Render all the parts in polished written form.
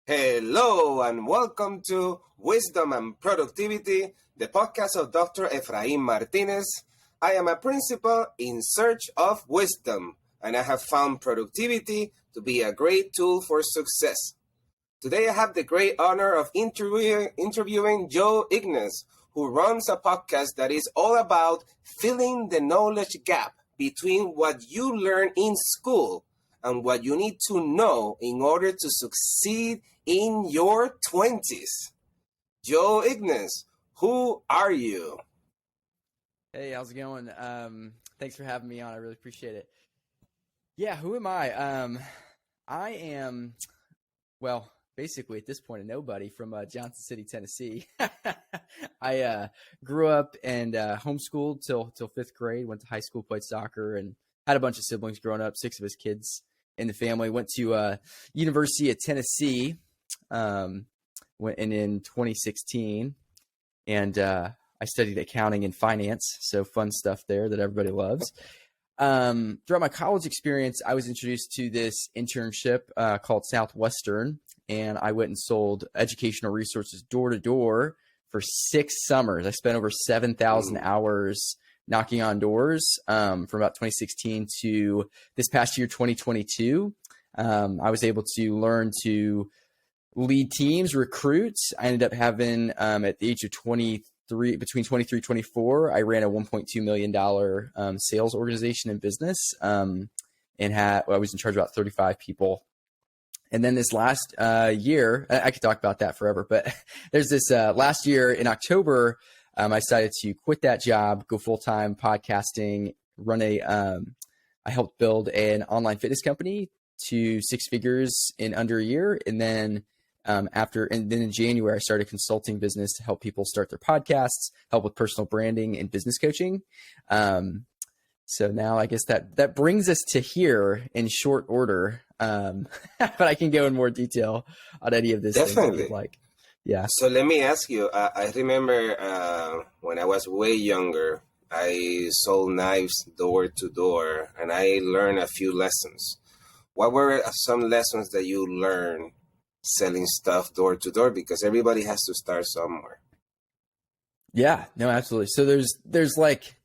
Hello and welcome to Wisdom and Productivity, the podcast of Dr. Efraín Martinez. I am a principal in search of wisdom, and I have found productivity to be a great tool for success. Today I have the great honor of interviewing Joe Ignace, who runs a podcast that is all about filling the knowledge gap between what you learn in school and what you need to know in order to succeed in your 20s. Joe Ignace, who are you? Hey, how's it going? Thanks for having me on. I really appreciate it. Yeah, who am I? I am, well, basically at this point, a nobody from Johnson City, Tennessee. I grew up and homeschooled till fifth grade, went to high school, played soccer, and had a bunch of siblings growing up, 6 of us kids in the family. Went to University of Tennessee went in 2016, and I studied accounting and finance, so fun stuff there that everybody loves. Throughout my college experience, I was introduced to this internship called Southwestern, and I went and sold educational resources door to door for 6 summers. I spent over 7,000 hours knocking on doors from about 2016 to this past year, 2022. I was able to learn to lead teams, recruit. I ended up having, at the age of 23, between 23 and 24, I ran a $1.2 million sales organization and business, and I was in charge of about 35 people. And then this last year, I could talk about that forever, but there's this last year in October, I decided to quit that job, go full-time podcasting, I helped build an online fitness company to 6 figures in under a year. And then in January, I started a consulting business to help people start their podcasts, help with personal branding and business coaching. So now I guess that brings us to here in short order. But I can go in more detail on any of this. Definitely. If you'd like. Yeah. So let me ask you, I remember when I was way younger, I sold knives door to door, and I learned a few lessons. What were some lessons that you learned selling stuff door to door? Because everybody has to start somewhere. Yeah, no, absolutely. So there's like,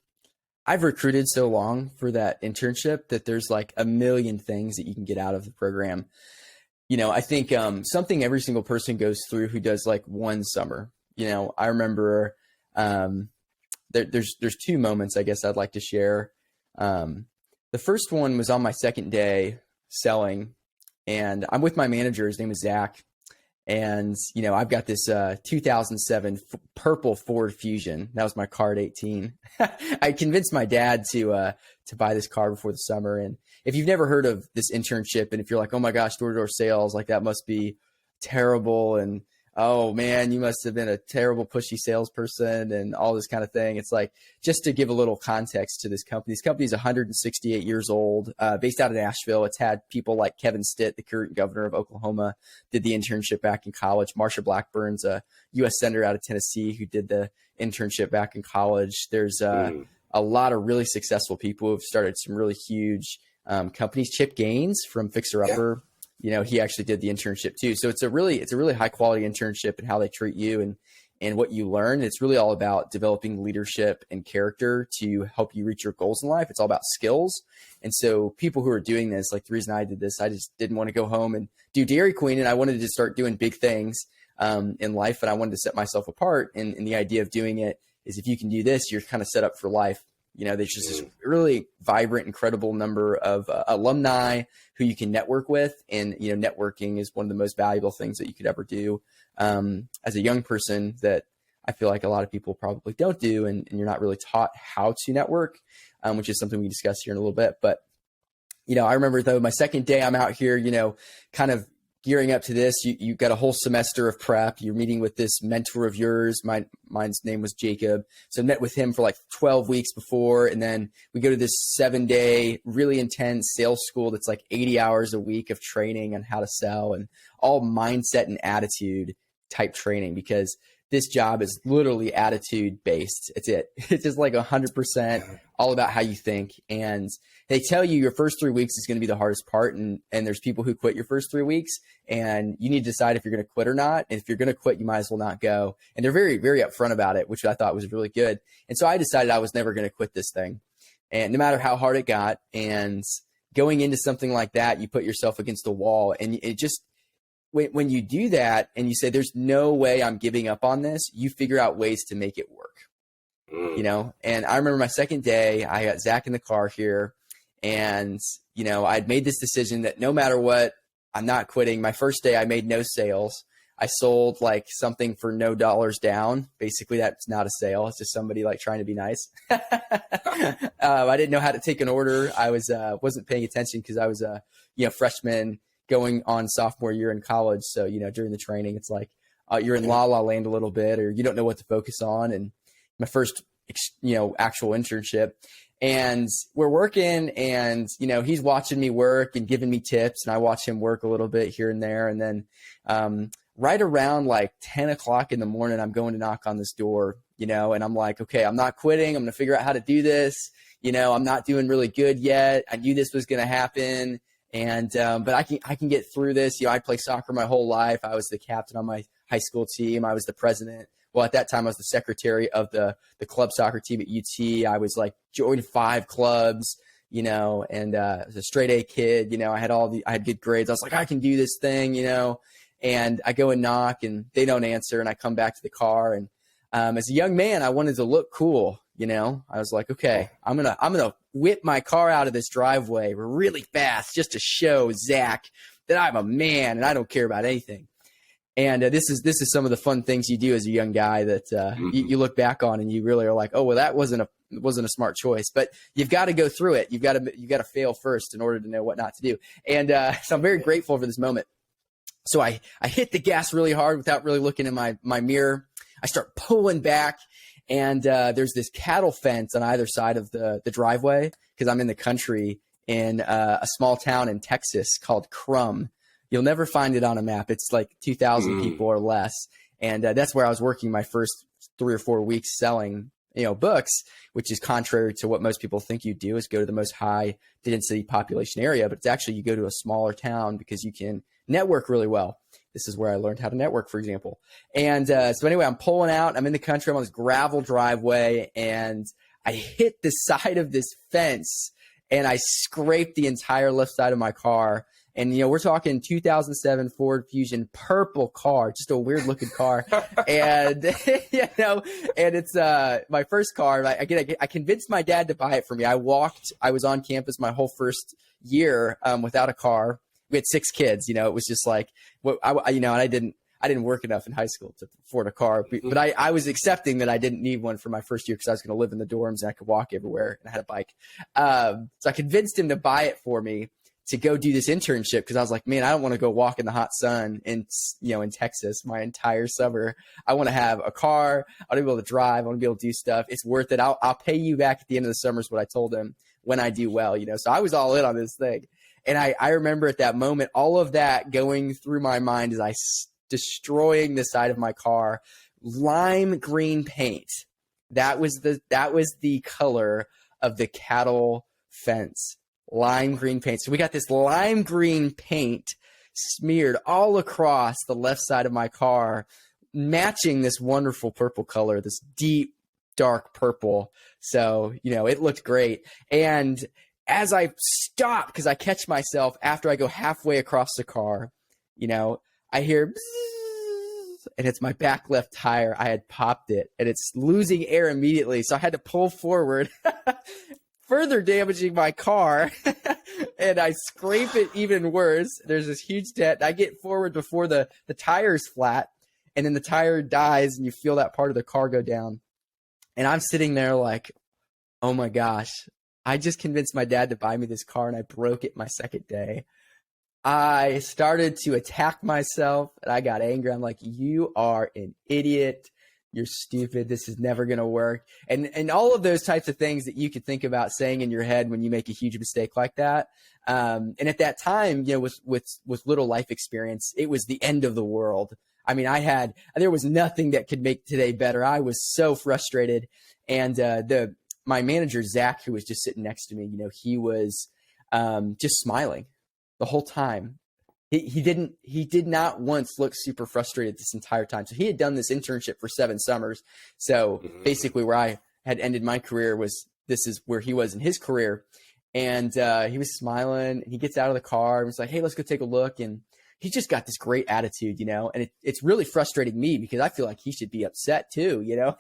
I've recruited so long for that internship that there's like a million things that you can get out of the program. You know, I think something every single person goes through who does like one summer. You know, I remember there's 2 moments I guess I'd like to share. The first one was on my second day selling, and I'm with my manager. His name is Zach. And, you know, I've got this 2007 purple Ford Fusion. That was my car at 18. I convinced my dad to buy this car before the summer. And if you've never heard of this internship, and if you're like, oh my gosh, door-to-door sales, like that must be terrible. And, oh man, you must have been a terrible pushy salesperson and all this kind of thing. It's like, just to give a little context to this company is 168 years old, based out of Nashville. It's had people like Kevin Stitt, the current governor of Oklahoma, did the internship back in college. Marsha Blackburn's a U.S. Senator out of Tennessee who did the internship back in college. There's a lot of really successful people who've started some really huge companies. Chip Gaines from Fixer Upper. Yeah. You know, he actually did the internship too. So it's a really high quality internship, and how they treat you and what you learn. It's really all about developing leadership and character to help you reach your goals in life. It's all about skills. And so people who are doing this, like the reason I did this, I just didn't want to go home and do Dairy Queen, and I wanted to start doing big things in life, and I wanted to set myself apart. And the idea of doing it is, if you can do this, you're kind of set up for life. You know, there's just this really vibrant, incredible number of alumni who you can network with. And, you know, networking is one of the most valuable things that you could ever do as a young person, that I feel like a lot of people probably don't do. And you're not really taught how to network, which is something we discuss here in a little bit. But, you know, I remember though, my second day I'm out here, you know, kind of gearing up to this. You got a whole semester of prep. You're meeting with this mentor of yours. Mine's name was Jacob. So I met with him for like 12 weeks before. And then we go to this 7-day, really intense sales school that's like 80 hours a week of training on how to sell, and all mindset and attitude type training, because this job is literally attitude based. It's it. It's just like 100% all about how you think. And they tell you your first 3 weeks is going to be the hardest part. And there's people who quit your first 3 weeks, and you need to decide if you're going to quit or not. And if you're going to quit, you might as well not go. And they're very, very upfront about it, which I thought was really good. And so I decided I was never going to quit this thing. And no matter how hard it got, and going into something like that, you put yourself against the wall, and it just, when you do that and you say, there's no way I'm giving up on this, you figure out ways to make it work, you know? And I remember my second day, I got Zach in the car here, and, you know, I'd made this decision that no matter what, I'm not quitting. My first day, I made no sales. I sold like something for no dollars down. Basically, that's not a sale. It's just somebody like trying to be nice. I didn't know how to take an order. I wasn't paying attention because I was a freshman going on sophomore year in college. So, you know, during the training, it's like you're in la la land a little bit, or you don't know what to focus on. And my first, actual internship, and we're working, and, you know, he's watching me work and giving me tips, and I watch him work a little bit here and there. And then right around like 10 o'clock in the morning, I'm going to knock on this door, you know, and I'm like, okay, I'm not quitting. I'm going to figure out how to do this. You know, I'm not doing really good yet. I knew this was going to happen. And, but I can get through this. You know, I played soccer my whole life. I was the captain on my high school team. I was the president. Well, at that time I was the secretary of the club soccer team at UT. I was like joined 5 clubs, you know, and, I was a straight A kid. You know, I had good grades. I was like, I can do this thing, you know, and I go and knock, and they don't answer. And I come back to the car, and, as a young man, I wanted to look cool. You know, I was like, okay, I'm going to whip my car out of this driveway really fast just to show Zach that I'm a man and I don't care about anything. And this is some of the fun things you do as a young guy that you look back on, and you really are like, oh, well, that wasn't a smart choice. But you've got to go through it. You've got to fail first in order to know what not to do. And so I'm very grateful for this moment. So I hit the gas really hard without really looking in my mirror. I start pulling back. And there's this cattle fence on either side of the driveway, because I'm in the country in a small town in Texas called Crum. You'll never find it on a map. It's like 2,000 people or less. And that's where I was working my first 3 or 4 weeks selling, you know, books, which is contrary to what most people think you do, is go to the most high density population area. But it's actually, you go to a smaller town because you can network really well. This is where I learned how to network, for example. And so anyway, I'm pulling out. I'm in the country. I'm on this gravel driveway, and I hit the side of this fence, and I scraped the entire left side of my car. And, you know, we're talking 2007 Ford Fusion, purple car, just a weird looking car. And, you know, and it's my first car. I convinced my dad to buy it for me. I was on campus my whole first year without a car. We had 6 kids, you know, it was just like, and I didn't work enough in high school to afford a car, but I was accepting that I didn't need one for my first year, because I was going to live in the dorms and I could walk everywhere, and I had a bike. So I convinced him to buy it for me to go do this internship, because I was like, man, I don't want to go walk in the hot sun in Texas my entire summer. I want to have a car. I want to be able to drive. I want to be able to do stuff. It's worth it. I'll pay you back at the end of the summer, is what I told him, when I do well, you know. So I was all in on this thing. And I remember at that moment, all of that going through my mind as I destroying the side of my car. Lime green paint. That was the color of the cattle fence. Lime green paint. So we got this lime green paint smeared all across the left side of my car, matching this wonderful purple color, this deep, dark purple. So, you know, it looked great. And as I stop, because I catch myself after I go halfway across the car, you know, I hear bzzz, and it's my back left tire. I had popped it, and it's losing air immediately. So I had to pull forward, further damaging my car, and I scrape it even worse. There's this huge dent. I get forward before the tire's flat, and then the tire dies, and you feel that part of the car go down. And I'm sitting there like, oh my gosh, I just convinced my dad to buy me this car, and I broke it my second day. I started to attack myself, and I got angry. I'm like, you are an idiot. you're stupid. This is never going to work. And all of those types of things that you could think about saying in your head when you make a huge mistake like that. And at that time, you know, with little life experience, it was the end of the world. I mean, there was nothing that could make today better. I was so frustrated. And my manager, Zach, who was just sitting next to me, you know, he was just smiling the whole time. He did not once look super frustrated this entire time. So he had done this internship for 7 summers. So basically where I had ended my career this is where he was in his career. And he was smiling, and he gets out of the car and was like, hey, let's go take a look. And he just got this great attitude, you know, and it's really frustrating me because I feel like he should be upset too, you know.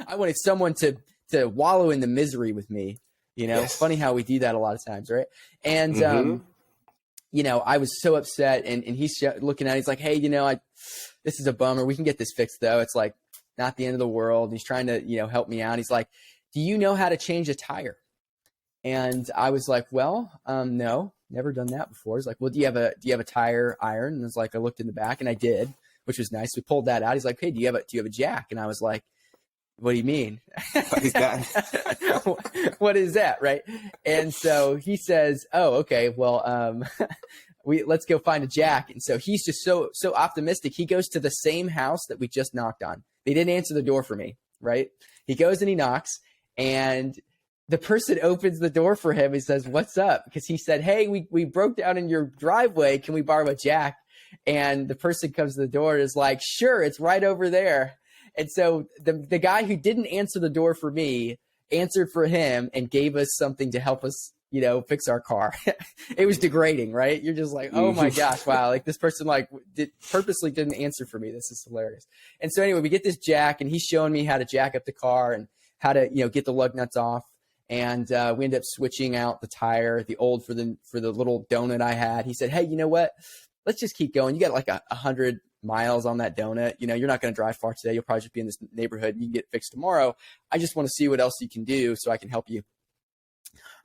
I wanted someone to wallow in the misery with me, you know. Yes. It's funny how we do that a lot of times, right? And you know, I was so upset, and he's looking at it, he's like, hey, you know, this is a bummer. We can get this fixed though. It's like not the end of the world. And he's trying to, you know, help me out. He's like, do you know how to change a tire? And I was like, well, no, never done that before. He's like, well, do you have a tire iron? And I was like, I looked in the back, and I did, which was nice. We pulled that out. He's like, hey, do you have a jack? And I was like, what do you mean? What is that? What is that? Right. And so he says, oh, okay, well, let's go find a jack. And so he's just so optimistic. He goes to the same house that we just knocked on. They didn't answer the door for me. Right. He goes and he knocks, and the person opens the door for him. He says, what's up? Because he said, hey, we broke down in your driveway. Can we borrow a jack? And the person comes to the door and is like, sure, it's right over there. And so the guy who didn't answer the door for me answered for him and gave us something to help us, you know, fix our car. It was degrading, right? You're just like, oh my gosh, wow. Like this person purposely didn't answer for me. This is hilarious. And so anyway, we get this jack, and he's showing me how to jack up the car and how to, you know, get the lug nuts off. And we ended up switching out the tire, the old for the little donut I had. He said, hey, you know what? Let's just keep going. You got like 100 miles on that donut. You know, you're not going to drive far today. You'll probably just be in this neighborhood, and you can get it fixed tomorrow. I just want to see what else you can do so I can help you.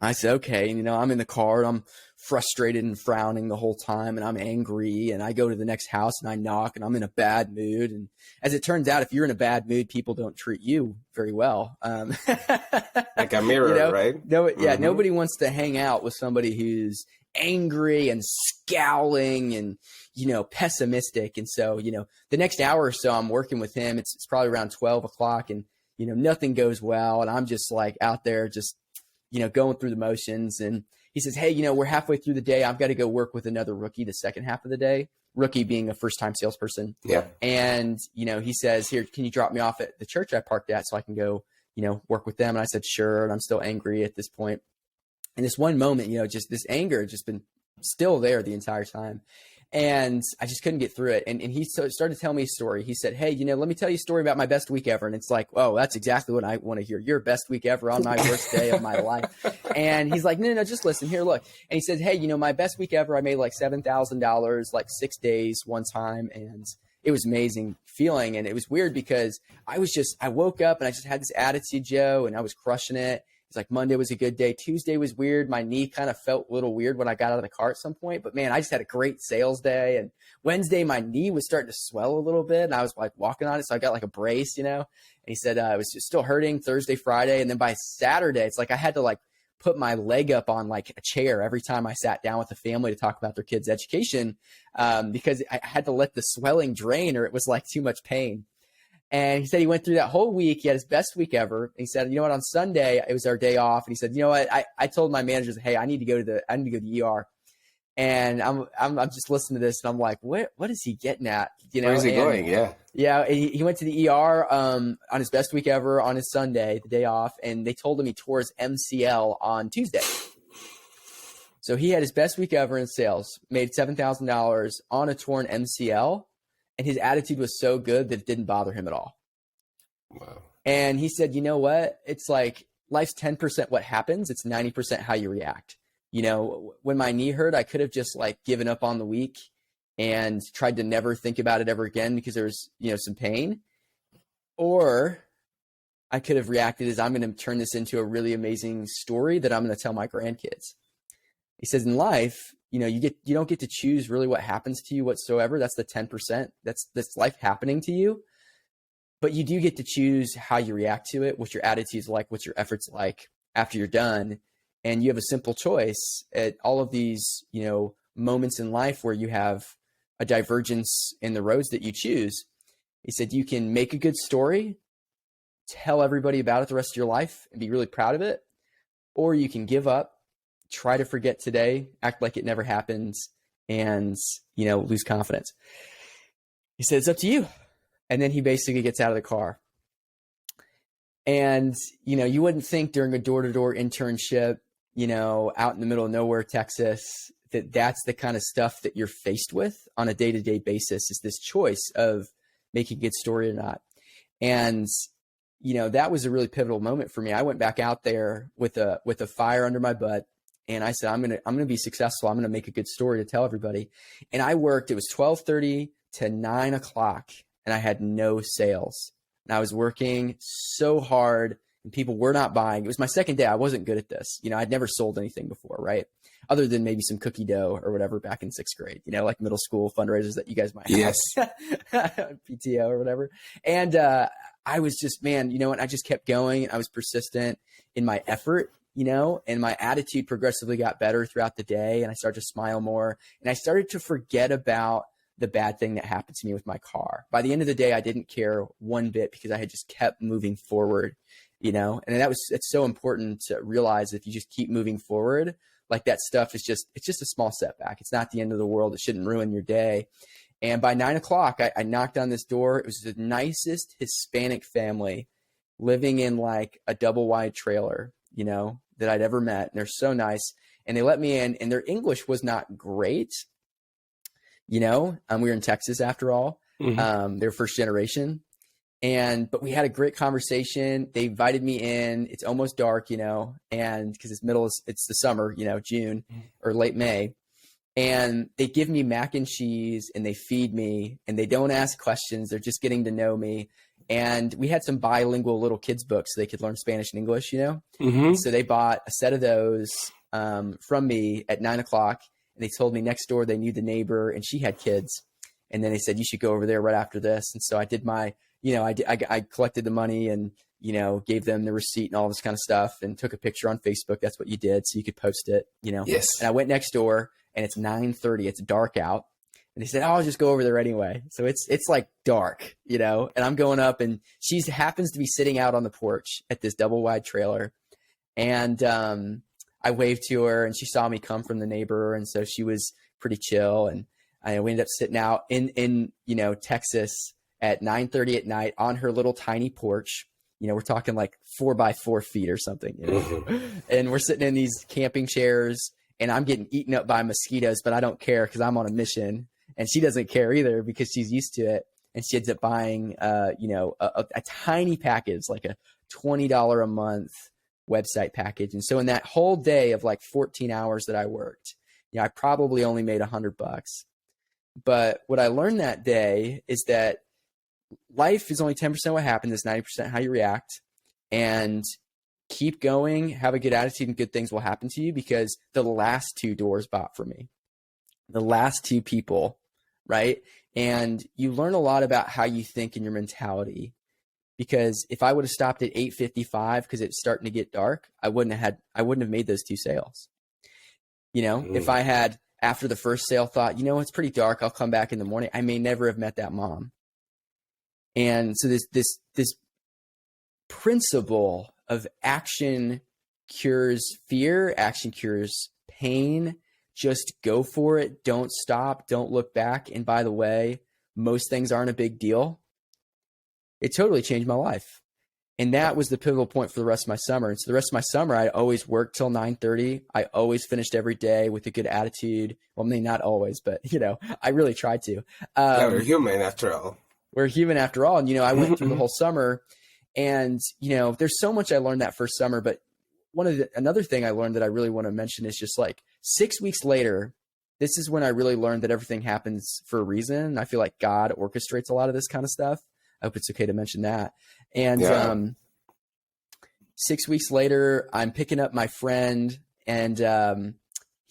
I said, okay. And, you know, I'm in the car, and I'm frustrated and frowning the whole time, and I'm angry, and I go to the next house and I knock, and I'm in a bad mood. And as it turns out, if you're in a bad mood, people don't treat you very well. Like a mirror, you know, right? No, yeah. Nobody wants to hang out with somebody who's angry and scowling and, you know, pessimistic. And so, you know, the next hour or so I'm working with him, it's probably around 12 o'clock, and, you know, nothing goes well. And I'm just like out there just, you know, going through the motions. And he says, hey, you know, we're halfway through the day. I've got to go work with another rookie the second half of the day. Rookie being a first-time salesperson. Yeah. And, you know, he says, here, can you drop me off at the church I parked at so I can go, you know, work with them? And I said, sure. And I'm still angry at this point. And this one moment, you know, just this anger had just been still there the entire time. And I just couldn't get through it. And he started to tell me a story. He said, hey, you know, let me tell you a story about my best week ever. And it's like, oh, that's exactly what I want to hear. Your best week ever on my worst day of my life. And he's like, no, just listen here. Look. And he said, hey, you know, my best week ever, I made like $7,000, like 6 days one time. And it was amazing feeling. And it was weird because I woke up and I just had this attitude, Joe, and I was crushing it. It's like Monday was a good day. Tuesday was weird. My knee kind of felt a little weird when I got out of the car at some point. But man, I just had a great sales day. And Wednesday, my knee was starting to swell a little bit. And I was like walking on it. So I got like a brace, you know. And he said it was just still hurting Thursday, Friday. And then by Saturday, it's like I had to like put my leg up on like a chair every time I sat down with the family to talk about their kids' education because I had to let the swelling drain or it was like too much pain. And he said he went through that whole week. He had his best week ever. And he said, you know what, on Sunday, it was our day off. And he said, you know what, I told my managers, hey, I need to go to the ER. And I'm just listening to this and I'm like, what is he getting at? You know, where is he going? Yeah. Yeah. He went to the ER on his best week ever on his Sunday, the day off. And they told him he tore his MCL on Tuesday. So he had his best week ever in sales, made $7,000 on a torn MCL. And his attitude was so good that it didn't bother him at all. Wow. And he said, you know what? It's like life's 10% what happens. It's 90% how you react. You know, when my knee hurt, I could have just like given up on the week and tried to never think about it ever again because there was, you know, some pain. Or I could have reacted as I'm going to turn this into a really amazing story that I'm going to tell my grandkids. He says in life, you know, you don't get to choose really what happens to you whatsoever. That's the 10%. That's life happening to you. but you do get to choose how you react to it, what your attitude's like, what your efforts like after you're done. And you have a simple choice at all of these, moments in life where you have a divergence in the roads that you choose. He said, you can make a good story, tell everybody about it the rest of your life and be really proud of it, or you can give up, try to forget today, act like it never happens, and, lose confidence. He said, it's up to you. And then he basically gets out of the car. And, you wouldn't think during a door-to-door internship, out in the middle of nowhere, Texas, that's the kind of stuff that you're faced with on a day-to-day basis, is this choice of making a good story or not. And, that was a really pivotal moment for me. I went back out there with a fire under my butt. And I said, I'm going to be successful. I'm going to make a good story to tell everybody. And I worked, it was 12:30 to 9 o'clock, and I had no sales. And I was working so hard and people were not buying. It was my second day. I wasn't good at this. I'd never sold anything before, right? Other than maybe some cookie dough or whatever back in 6th grade, like middle school fundraisers that you guys might have. Yes. PTO or whatever. And I was just, and I just kept going. I was persistent in my effort, and my attitude progressively got better throughout the day. And I started to smile more, and I started to forget about the bad thing that happened to me with my car. By the end of the day, I didn't care one bit because I had just kept moving forward, and it's so important to realize if you just keep moving forward, like that stuff is it's just a small setback. It's not the end of the world. It shouldn't ruin your day. And by 9 o'clock, I knocked on this door. It was the nicest Hispanic family living in like a double wide trailer, that I'd ever met. And they're so nice. And they let me in, and their English was not great. We were in Texas after all. Mm-hmm. They're first generation. But we had a great conversation. They invited me in. It's almost dark, and because it's the summer, June or late May. And they give me mac and cheese and they feed me and they don't ask questions. They're just getting to know me. And we had some bilingual little kids books so they could learn Spanish and English, Mm-hmm. So they bought a set of those from me at 9 o'clock. And they told me next door they knew the neighbor and she had kids. And then they said, you should go over there right after this. And so I did I collected the money and, gave them the receipt and all this kind of stuff and took a picture on Facebook. That's what you did. So you could post it, Yes. And I went next door and it's 9:30. It's dark out. And they said, I'll just go over there anyway. So it's like dark, and I'm going up and she happens to be sitting out on the porch at this double wide trailer. And, I waved to her and she saw me come from the neighbor. And so she was pretty chill. And we ended up sitting out in Texas at 9:30 at night on her little tiny porch. We're talking like 4 by 4 feet or something, and we're sitting in these camping chairs and I'm getting eaten up by mosquitoes, but I don't care because I'm on a mission, and she doesn't care either because she's used to it. And she ends up buying, a tiny package, like a $20 a month website package. And so in that whole day of like 14 hours that I worked, I probably only made $100. But what I learned that day is that life is only 10% what happens, it's 90% how you react. And keep going, have a good attitude, and good things will happen to you, because the last 2 doors bought for me, the last 2 people, right? And you learn a lot about how you think and your mentality. Because if I would have stopped at 8:55 because it's starting to get dark, I wouldn't have made those 2 sales. If I had, after the first sale, thought, it's pretty dark, I'll come back in the morning, I may never have met that mom. And so this principle of action cures fear, action cures pain. Just go for it. Don't stop. Don't look back. And by the way, most things aren't a big deal. It totally changed my life. And that was the pivotal point for the rest of my summer. And so the rest of my summer, I always worked till 9:30. I always finished every day with a good attitude. Well, maybe not always, but I really tried to. We're human after all. We're human after all. And, I went through the whole summer, and, there's so much I learned that first summer. But another thing I learned that I really want to mention is just like 6 weeks later, this is when I really learned that everything happens for a reason. I feel like God orchestrates a lot of this kind of stuff. I hope it's okay to mention that. And 6 weeks later, I'm picking up my friend, and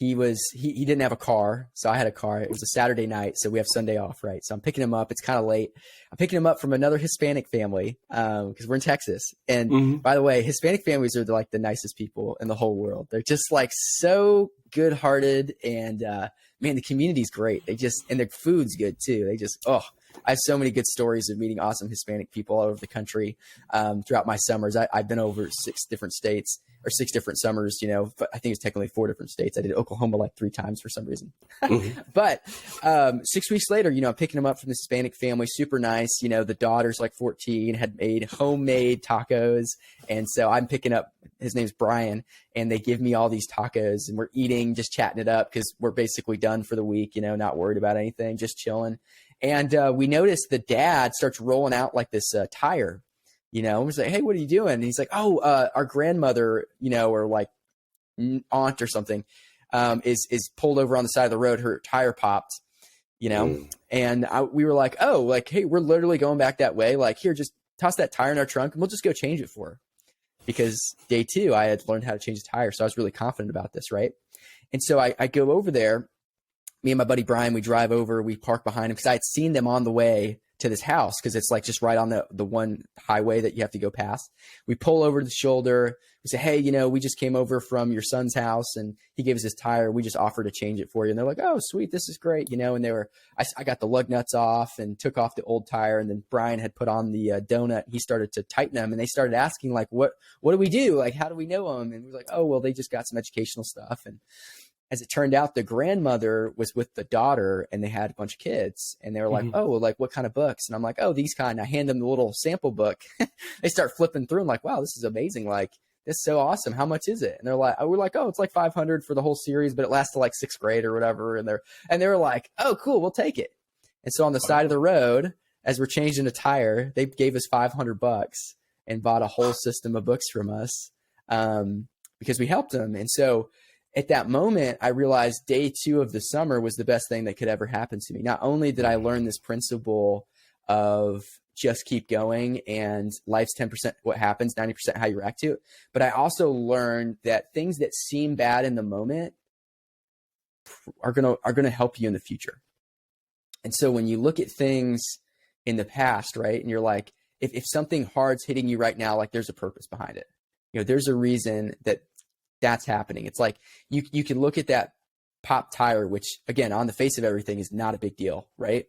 he didn't have a car, so I had a car. It was a Saturday night, so we have Sunday off, right? So I'm picking him up. It's kind of late. I'm picking him up from another Hispanic family because we're in Texas. And by the way, Hispanic families are like the nicest people in the whole world. They're just like so good-hearted, and man, the community's great. And their food's good too. I have so many good stories of meeting awesome Hispanic people all over the country throughout my summers. I've been over 6 different states, or 6 different summers, but I think it's technically 4 different states. I did Oklahoma like 3 times for some reason. But 6 weeks later, I'm picking him up from the Hispanic family, super nice. The daughter's like 14, had made homemade tacos. And so I'm picking up, his name's Brian, and they give me all these tacos, and we're eating, just chatting it up because we're basically done for the week, not worried about anything, just chilling. And we noticed the dad starts rolling out like this tire, and we're like, hey, what are you doing? And he's like, our grandmother, or like aunt or something, is pulled over on the side of the road. Her tire popped, and we were like, hey, we're literally going back that way. Like, here, just toss that tire in our trunk and we'll just go change it for her. Because day 2, I had learned how to change the tire. So I was really confident about this, right? And so I go over there. Me and my buddy Brian, we drive over, we park behind him because I had seen them on the way to this house because it's like just right on the one highway that you have to go past. We pull over the shoulder. We say, hey, we just came over from your son's house and he gave us his tire. We just offered to change it for you. And they're like, oh, sweet. This is great. And I got the lug nuts off and took off the old tire. And then Brian had put on the donut. He started to tighten them, and they started asking like, what do we do? Like, how do we know them? And we're like, oh, well, they just got some educational stuff. And as it turned out, the grandmother was with the daughter, and they had a bunch of kids, and they were like, oh, well, like what kind of books? And I'm like, oh, these kind. I hand them the little sample book. They start flipping through. I'm like, wow, this is amazing. Like, this is so awesome. How much is it? And we're like, oh, it's like $500 for the whole series, but it lasts to like 6th grade or whatever. And they were like, oh, cool, we'll take it. And so on the side of the road, as we're changing a tire, they gave us $500 and bought a whole system of books from us because we helped them. And so at that moment, I realized day 2 of the summer was the best thing that could ever happen to me. Not only did I learn this principle of just keep going and life's 10% what happens, 90% how you react to it, but I also learned that things that seem bad in the moment are gonna help you in the future. And so when you look at things in the past, right, and you're like, if something hard's hitting you right now, like there's a purpose behind it. There's a reason that's happening. It's like you can look at that pop tire, which again, on the face of everything is not a big deal, right?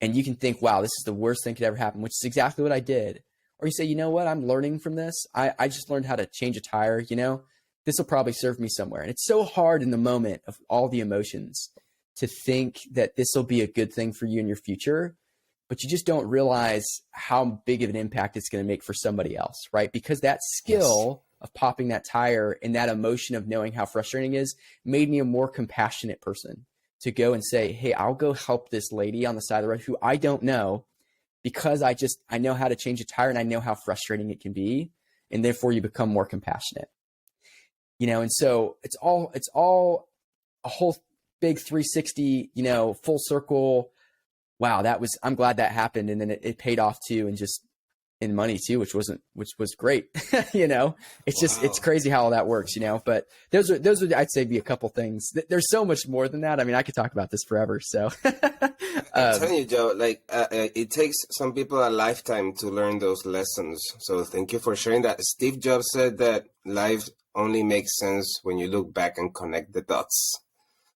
And you can think, wow, this is the worst thing could ever happen, which is exactly what I did. Or you say, you know what, I'm learning from this. I just learned how to change a tire, this will probably serve me somewhere. And it's so hard in the moment of all the emotions to think that this will be a good thing for you in your future, but you just don't realize how big of an impact it's going to make for somebody else, right? Because that skill of popping that tire and that emotion of knowing how frustrating it is made me a more compassionate person to go and say, hey, I'll go help this lady on the side of the road who I don't know, because I know how to change a tire and I know how frustrating it can be. And therefore you become more compassionate, and so it's all a whole big 360, full circle. Wow. I'm glad that happened. And then it paid off too. And just in money too, which was great. It's just, it's crazy how all that works, but those would, I'd say, be a couple things. There's so much more than that. I mean, I could talk about this forever. So I'm telling you, Joe, it takes some people a lifetime to learn those lessons. So thank you for sharing that. Steve Jobs said that life only makes sense when you look back and connect the dots.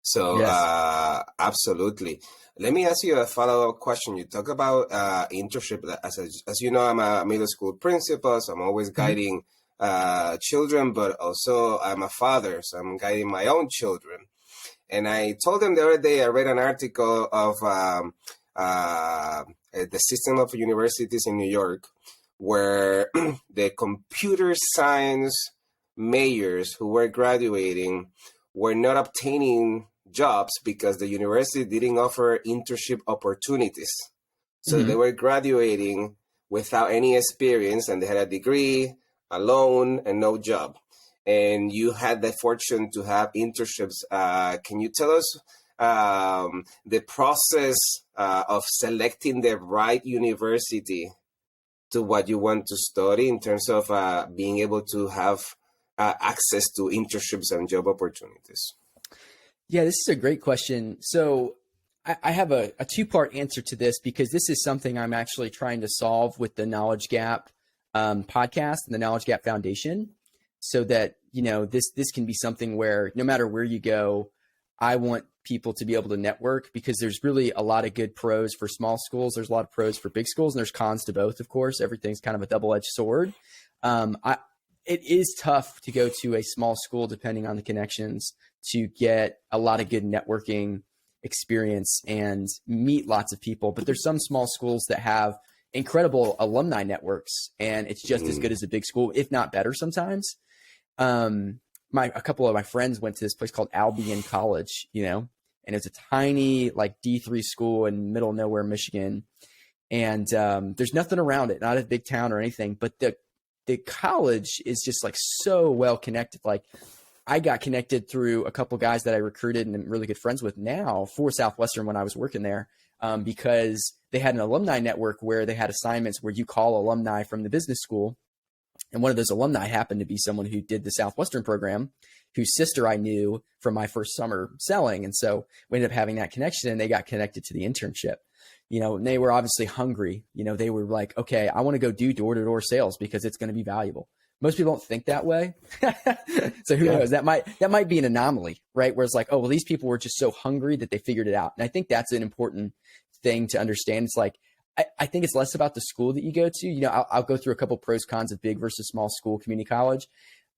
So yes. Absolutely. Let me ask you a follow-up question. You talk about internship. As you know, I'm a middle school principal, so I'm always guiding children, but also I'm a father, so I'm guiding my own children. And I told them the other day, I read an article of the system of universities in New York, where the computer science majors who were graduating were not obtaining jobs because the university didn't offer internship opportunities. So they were graduating without any experience, and they had a degree, a loan, and no job. And you had the fortune to have internships. Can you tell us the process of selecting the right university to what you want to study in terms of being able to have access to internships and job opportunities? Yeah, this is a great question. So I have a two-part answer to this because this is something I'm actually trying to solve with the Knowledge Gap podcast and the Knowledge Gap Foundation, so that this can be something where no matter where you go, I want people to be able to network, because there's really a lot of good pros for small schools. There's a lot of pros for big schools, and there's cons to both. Of course, everything's kind of a double-edged sword. It is tough to go to a small school, depending on the connections, to get a lot of good networking experience and meet lots of people. But there's some small schools that have incredible alumni networks, and it's just as good as a big school, if not better sometimes. A couple of my friends went to this place called Albion College, and it's a tiny like D3 school in middle of nowhere, Michigan. And there's nothing around it, not a big town or anything, but the college is just like so well connected. Like, I got connected through a couple guys that I recruited and I'm really good friends with now for Southwestern when I was working there, because they had an alumni network where they had assignments where you call alumni from the business school. And one of those alumni happened to be someone who did the Southwestern program, whose sister I knew from my first summer selling. And so we ended up having that connection, and they got connected to the internship. And they were obviously hungry. They were like, okay, I want to go do door-to-door sales because it's going to be valuable. Most people don't think that way. So who knows? That might be an anomaly, right? Where it's like, oh, well, these people were just so hungry that they figured it out. And I think that's an important thing to understand. It's like, I think it's less about the school that you go to. I'll go through a couple pros, cons of big versus small school, community college.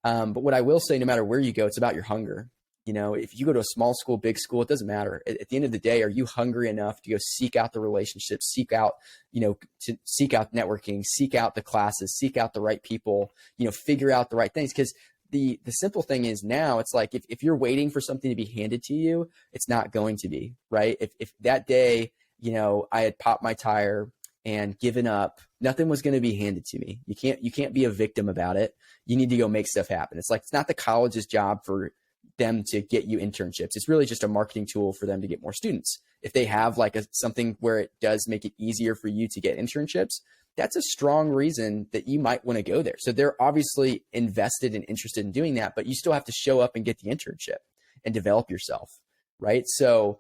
But what I will say, no matter where you go, it's about your hunger. If you go to a small school, big school, it doesn't matter. At the end of the day, are you hungry enough to go seek out the relationships, seek out networking, seek out the classes, seek out the right people, figure out the right things? Because the simple thing is now it's like, if you're waiting for something to be handed to you, it's not going to be, right? If that day, I had popped my tire and given up, nothing was going to be handed to me. You can't be a victim about it. You need to go make stuff happen. It's like, it's not the college's job for them to get you internships. It's really just a marketing tool for them to get more students. If they have like something where it does make it easier for you to get internships, that's a strong reason that you might want to go there. So they're obviously invested and interested in doing that, but you still have to show up and get the internship and develop yourself, right? So,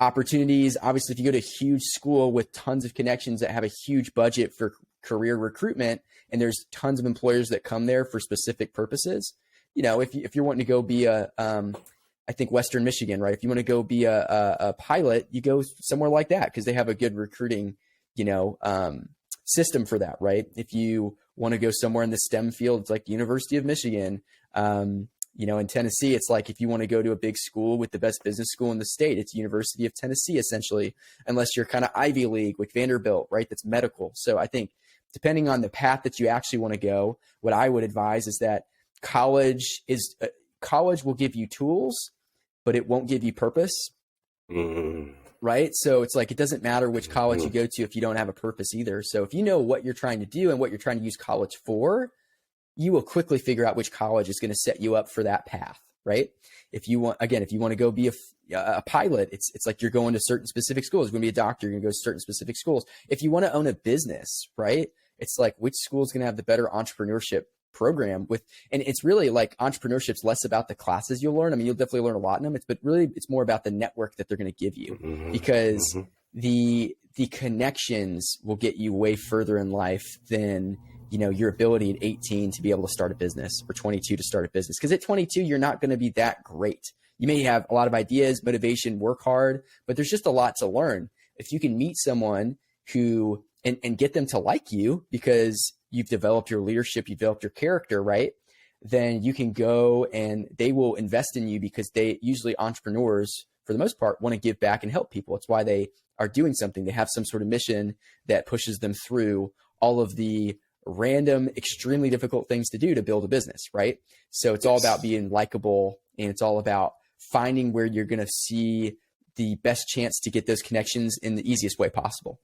opportunities, obviously, if you go to a huge school with tons of connections that have a huge budget for career recruitment, and there's tons of employers that come there for specific purposes, if you're wanting to go be I think Western Michigan, right? If you want to go be a pilot, you go somewhere like that because they have a good recruiting, system for that, right? If you want to go somewhere in the STEM field, it's like the University of Michigan. In Tennessee, it's like if you want to go to a big school with the best business school in the state, it's University of Tennessee, essentially, unless you're kind of Ivy League like Vanderbilt, right? That's medical. So I think depending on the path that you actually want to go, what I would advise is that college will give you tools, but it won't give you purpose. Right? So it's like, it doesn't matter which college you go to if you don't have a purpose either. So if you know what you're trying to do and what you're trying to use college for, you will quickly figure out which college is going to set you up for that path, right? If you want to go be a pilot, it's like you're going to certain specific schools. You're going to be a doctor, you're going to go to certain specific schools. If you want to own a business, right? It's like, which school is going to have the better entrepreneurship program and it's really like entrepreneurship's less about the classes you'll learn. I mean, you'll definitely learn a lot in them. But really it's more about the network that they're going to give you, because the connections will get you way further in life than, your ability at 18 to be able to start a business, or 22 to start a business. Because at 22, you're not going to be that great. You may have a lot of ideas, motivation, work hard, but there's just a lot to learn. If you can meet someone who and get them to like you because you've developed your leadership, you've developed your character, right? Then you can go and they will invest in you, because entrepreneurs, for the most part, want to give back and help people. It's why they are doing something. They have some sort of mission that pushes them through all of the random, extremely difficult things to do to build a business, right? So it's all about being likable, and it's all about finding where you're going to see the best chance to get those connections in the easiest way possible.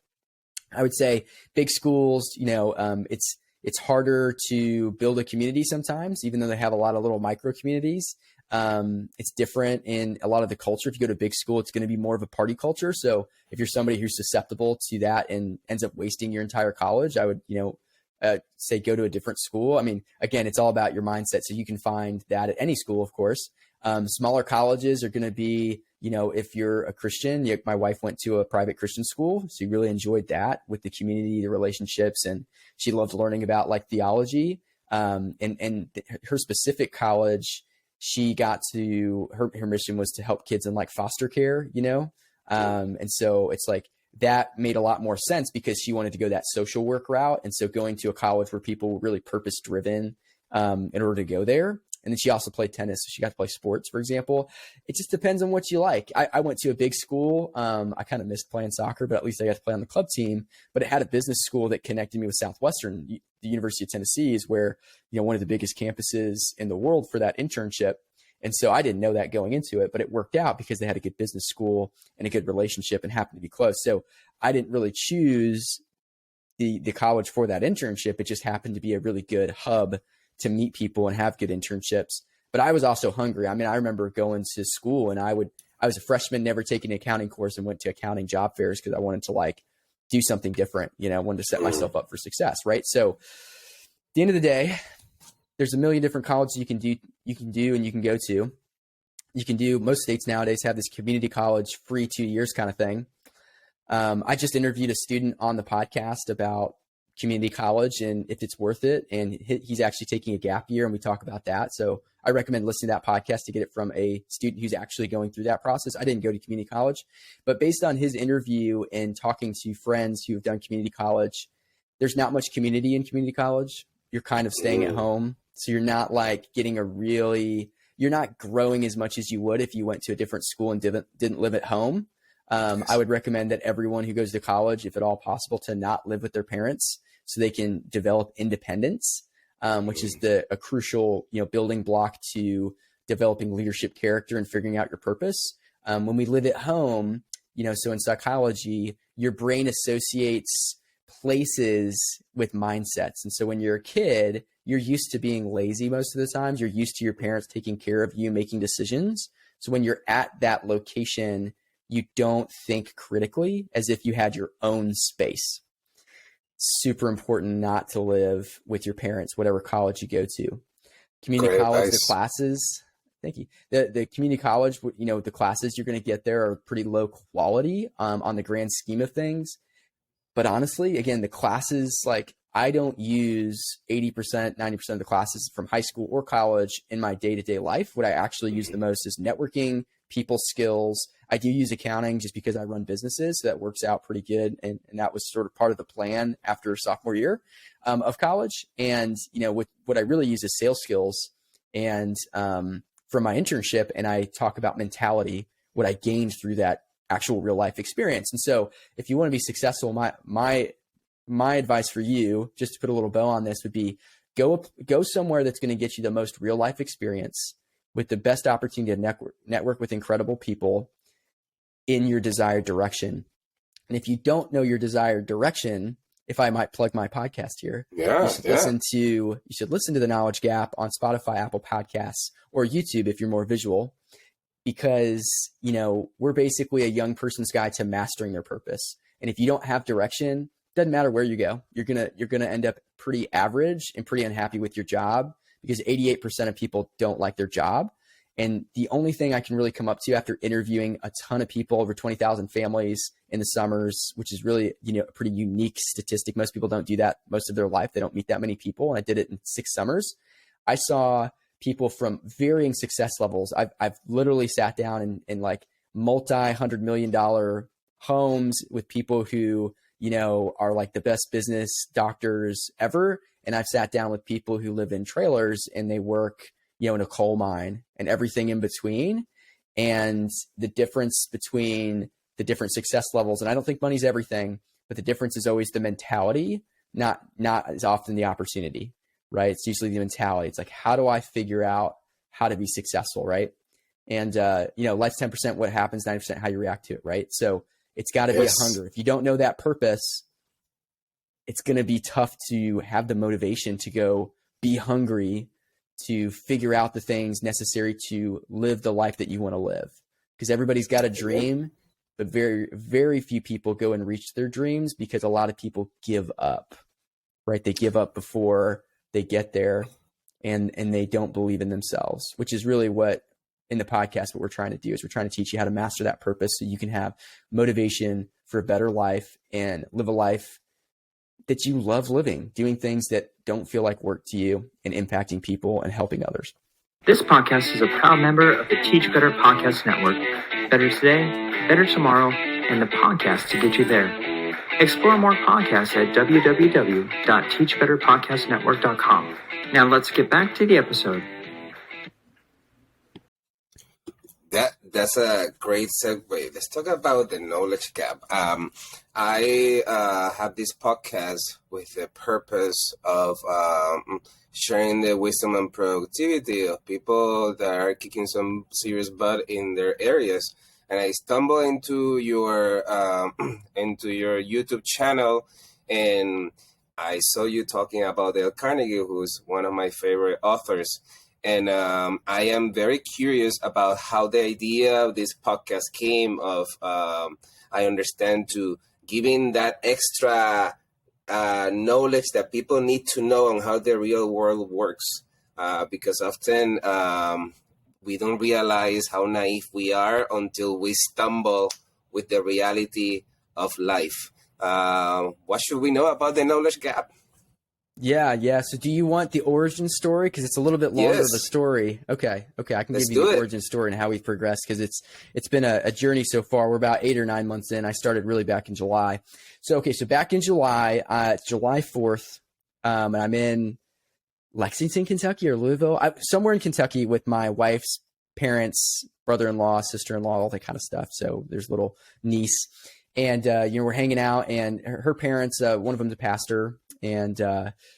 I would say big schools, it's harder to build a community sometimes, even though they have a lot of little micro communities. It's different in a lot of the culture. If you go to a big school, it's going to be more of a party culture. So if you're somebody who's susceptible to that and ends up wasting your entire college, I would, say go to a different school. I mean, again, it's all about your mindset. So you can find that at any school, of course. Smaller colleges are going to be, if you're a Christian, my wife went to a private Christian school. So she really enjoyed that with the community, the relationships, and she loved learning about like theology. And her specific college, she got to, her mission was to help kids in like foster care, and so it's like, that made a lot more sense because she wanted to go that social work route. And so going to a college where people were really purpose driven, in order to go there. And then she also played tennis. So she got to play sports, for example. It just depends on what you like. I went to a big school. I kind of missed playing soccer, but at least I got to play on the club team. But it had a business school that connected me with Southwestern. The University of Tennessee is where, one of the biggest campuses in the world for that internship. And so I didn't know that going into it, but it worked out because they had a good business school and a good relationship and happened to be close. So I didn't really choose the college for that internship. It just happened to be a really good hub to meet people and have good internships. But I was also hungry. I mean, I remember going to school and I was a freshman, never taking an accounting course, and went to accounting job fairs because I wanted to like do something different, wanted to set myself up for success. Right. So at the end of the day, there's a million different colleges you can do and you can go to. You can do, most states nowadays have this community college free 2 years kind of thing. I just interviewed a student on the podcast about community college and if it's worth it. And he's actually taking a gap year and we talk about that. So I recommend listening to that podcast to get it from a student who's actually going through that process. I didn't go to community college, but based on his interview and talking to friends who have done community college, there's not much community in community college. You're kind of staying at home. So you're not like getting you're not growing as much as you would if you went to a different school and didn't live at home. I would recommend that everyone who goes to college, if at all possible, to not live with their parents so they can develop independence, which is a crucial, building block to developing leadership character and figuring out your purpose. When we live at home, so in psychology, your brain associates places with mindsets. And so when you're a kid, you're used to being lazy most of the times. You're used to your parents taking care of you, making decisions. So when you're at that location, you don't think critically as if you had your own space. Super important not to live with your parents, whatever college you go to. Community college, the classes, thank you. The community college, the classes you're going to get there are pretty low quality on the grand scheme of things. But honestly, again, the classes, like I don't use 80%, 90% of the classes from high school or college in my day-to-day life. What I actually use the most is networking, people skills. I do use accounting just because I run businesses. So that works out pretty good. And that was sort of part of the plan after sophomore year of college. And, what I really use is sales skills. And from my internship, and I talk about mentality, what I gained through that actual real life experience. And so if you want to be successful, my advice for you, just to put a little bow on this, would be go somewhere that's going to get you the most real life experience with the best opportunity to network with incredible people in your desired direction. And if you don't know your desired direction, if I might plug my podcast here, you should listen to The Knowledge Gap on Spotify, Apple Podcasts, or YouTube if you're more visual, because, we're basically a young person's guide to mastering their purpose. And if you don't have direction, doesn't matter where you go, you're going to end up pretty average and pretty unhappy with your job, because 88% of people don't like their job. And the only thing I can really come up to after interviewing a ton of people, over 20,000 families in the summers, which is really, a pretty unique statistic. Most people don't do that most of their life. They don't meet that many people. And I did it in 6 summers. I saw people from varying success levels. I've literally sat down in like multi-$100 million homes with people who, are like the best business doctors ever. And I've sat down with people who live in trailers and they work, in a coal mine and everything in between. And the difference between the different success levels, and I don't think money's everything, but the difference is always the mentality, not as often the opportunity, right? It's usually the mentality. It's like, how do I figure out how to be successful, right? And, life's 10% what happens, 90% how you react to it, right? So it's got to be a hunger. If you don't know that purpose, it's going to be tough to have the motivation to go be hungry, to figure out the things necessary to live the life that you want to live. Because everybody's got a dream, but very, very few people go and reach their dreams because a lot of people give up, right? They give up before they get there, and they don't believe in themselves, which is really what in the podcast, what we're trying to do is we're trying to teach you how to master that purpose so you can have motivation for a better life and live a life that you love living, doing things that don't feel like work to you and impacting people and helping others. This podcast is a proud member of the Teach Better Podcast Network. Better today, better tomorrow, and the podcast to get you there. Explore more podcasts at www.teachbetterpodcastnetwork.com. Now let's get back to the episode. That's a great segue. Let's talk about the knowledge gap. I have this podcast with the purpose of sharing the wisdom and productivity of people that are kicking some serious butt in their areas. And I stumbled into your YouTube channel, and I saw you talking about Dale Carnegie, who's one of my favorite authors. And I am very curious about how the idea of this podcast came of, I understand, to giving that extra knowledge that people need to know on how the real world works. Because often we don't realize how naive we are until we stumble with the reality of life. What should we know about the knowledge gap? Yeah. So do you want the origin story? Because it's a little bit longer of a story. Okay. I can give you the origin story and how we've progressed, because it's been a journey so far. We're about 8 or 9 months in. I started really back in July. So back in July, it's July 4th, and I'm in Lexington, Kentucky, or Louisville, somewhere in Kentucky with my wife's parents, brother-in-law, sister-in-law, all that kind of stuff. So there's a little niece, and we're hanging out, and her parents, one of them's a pastor. And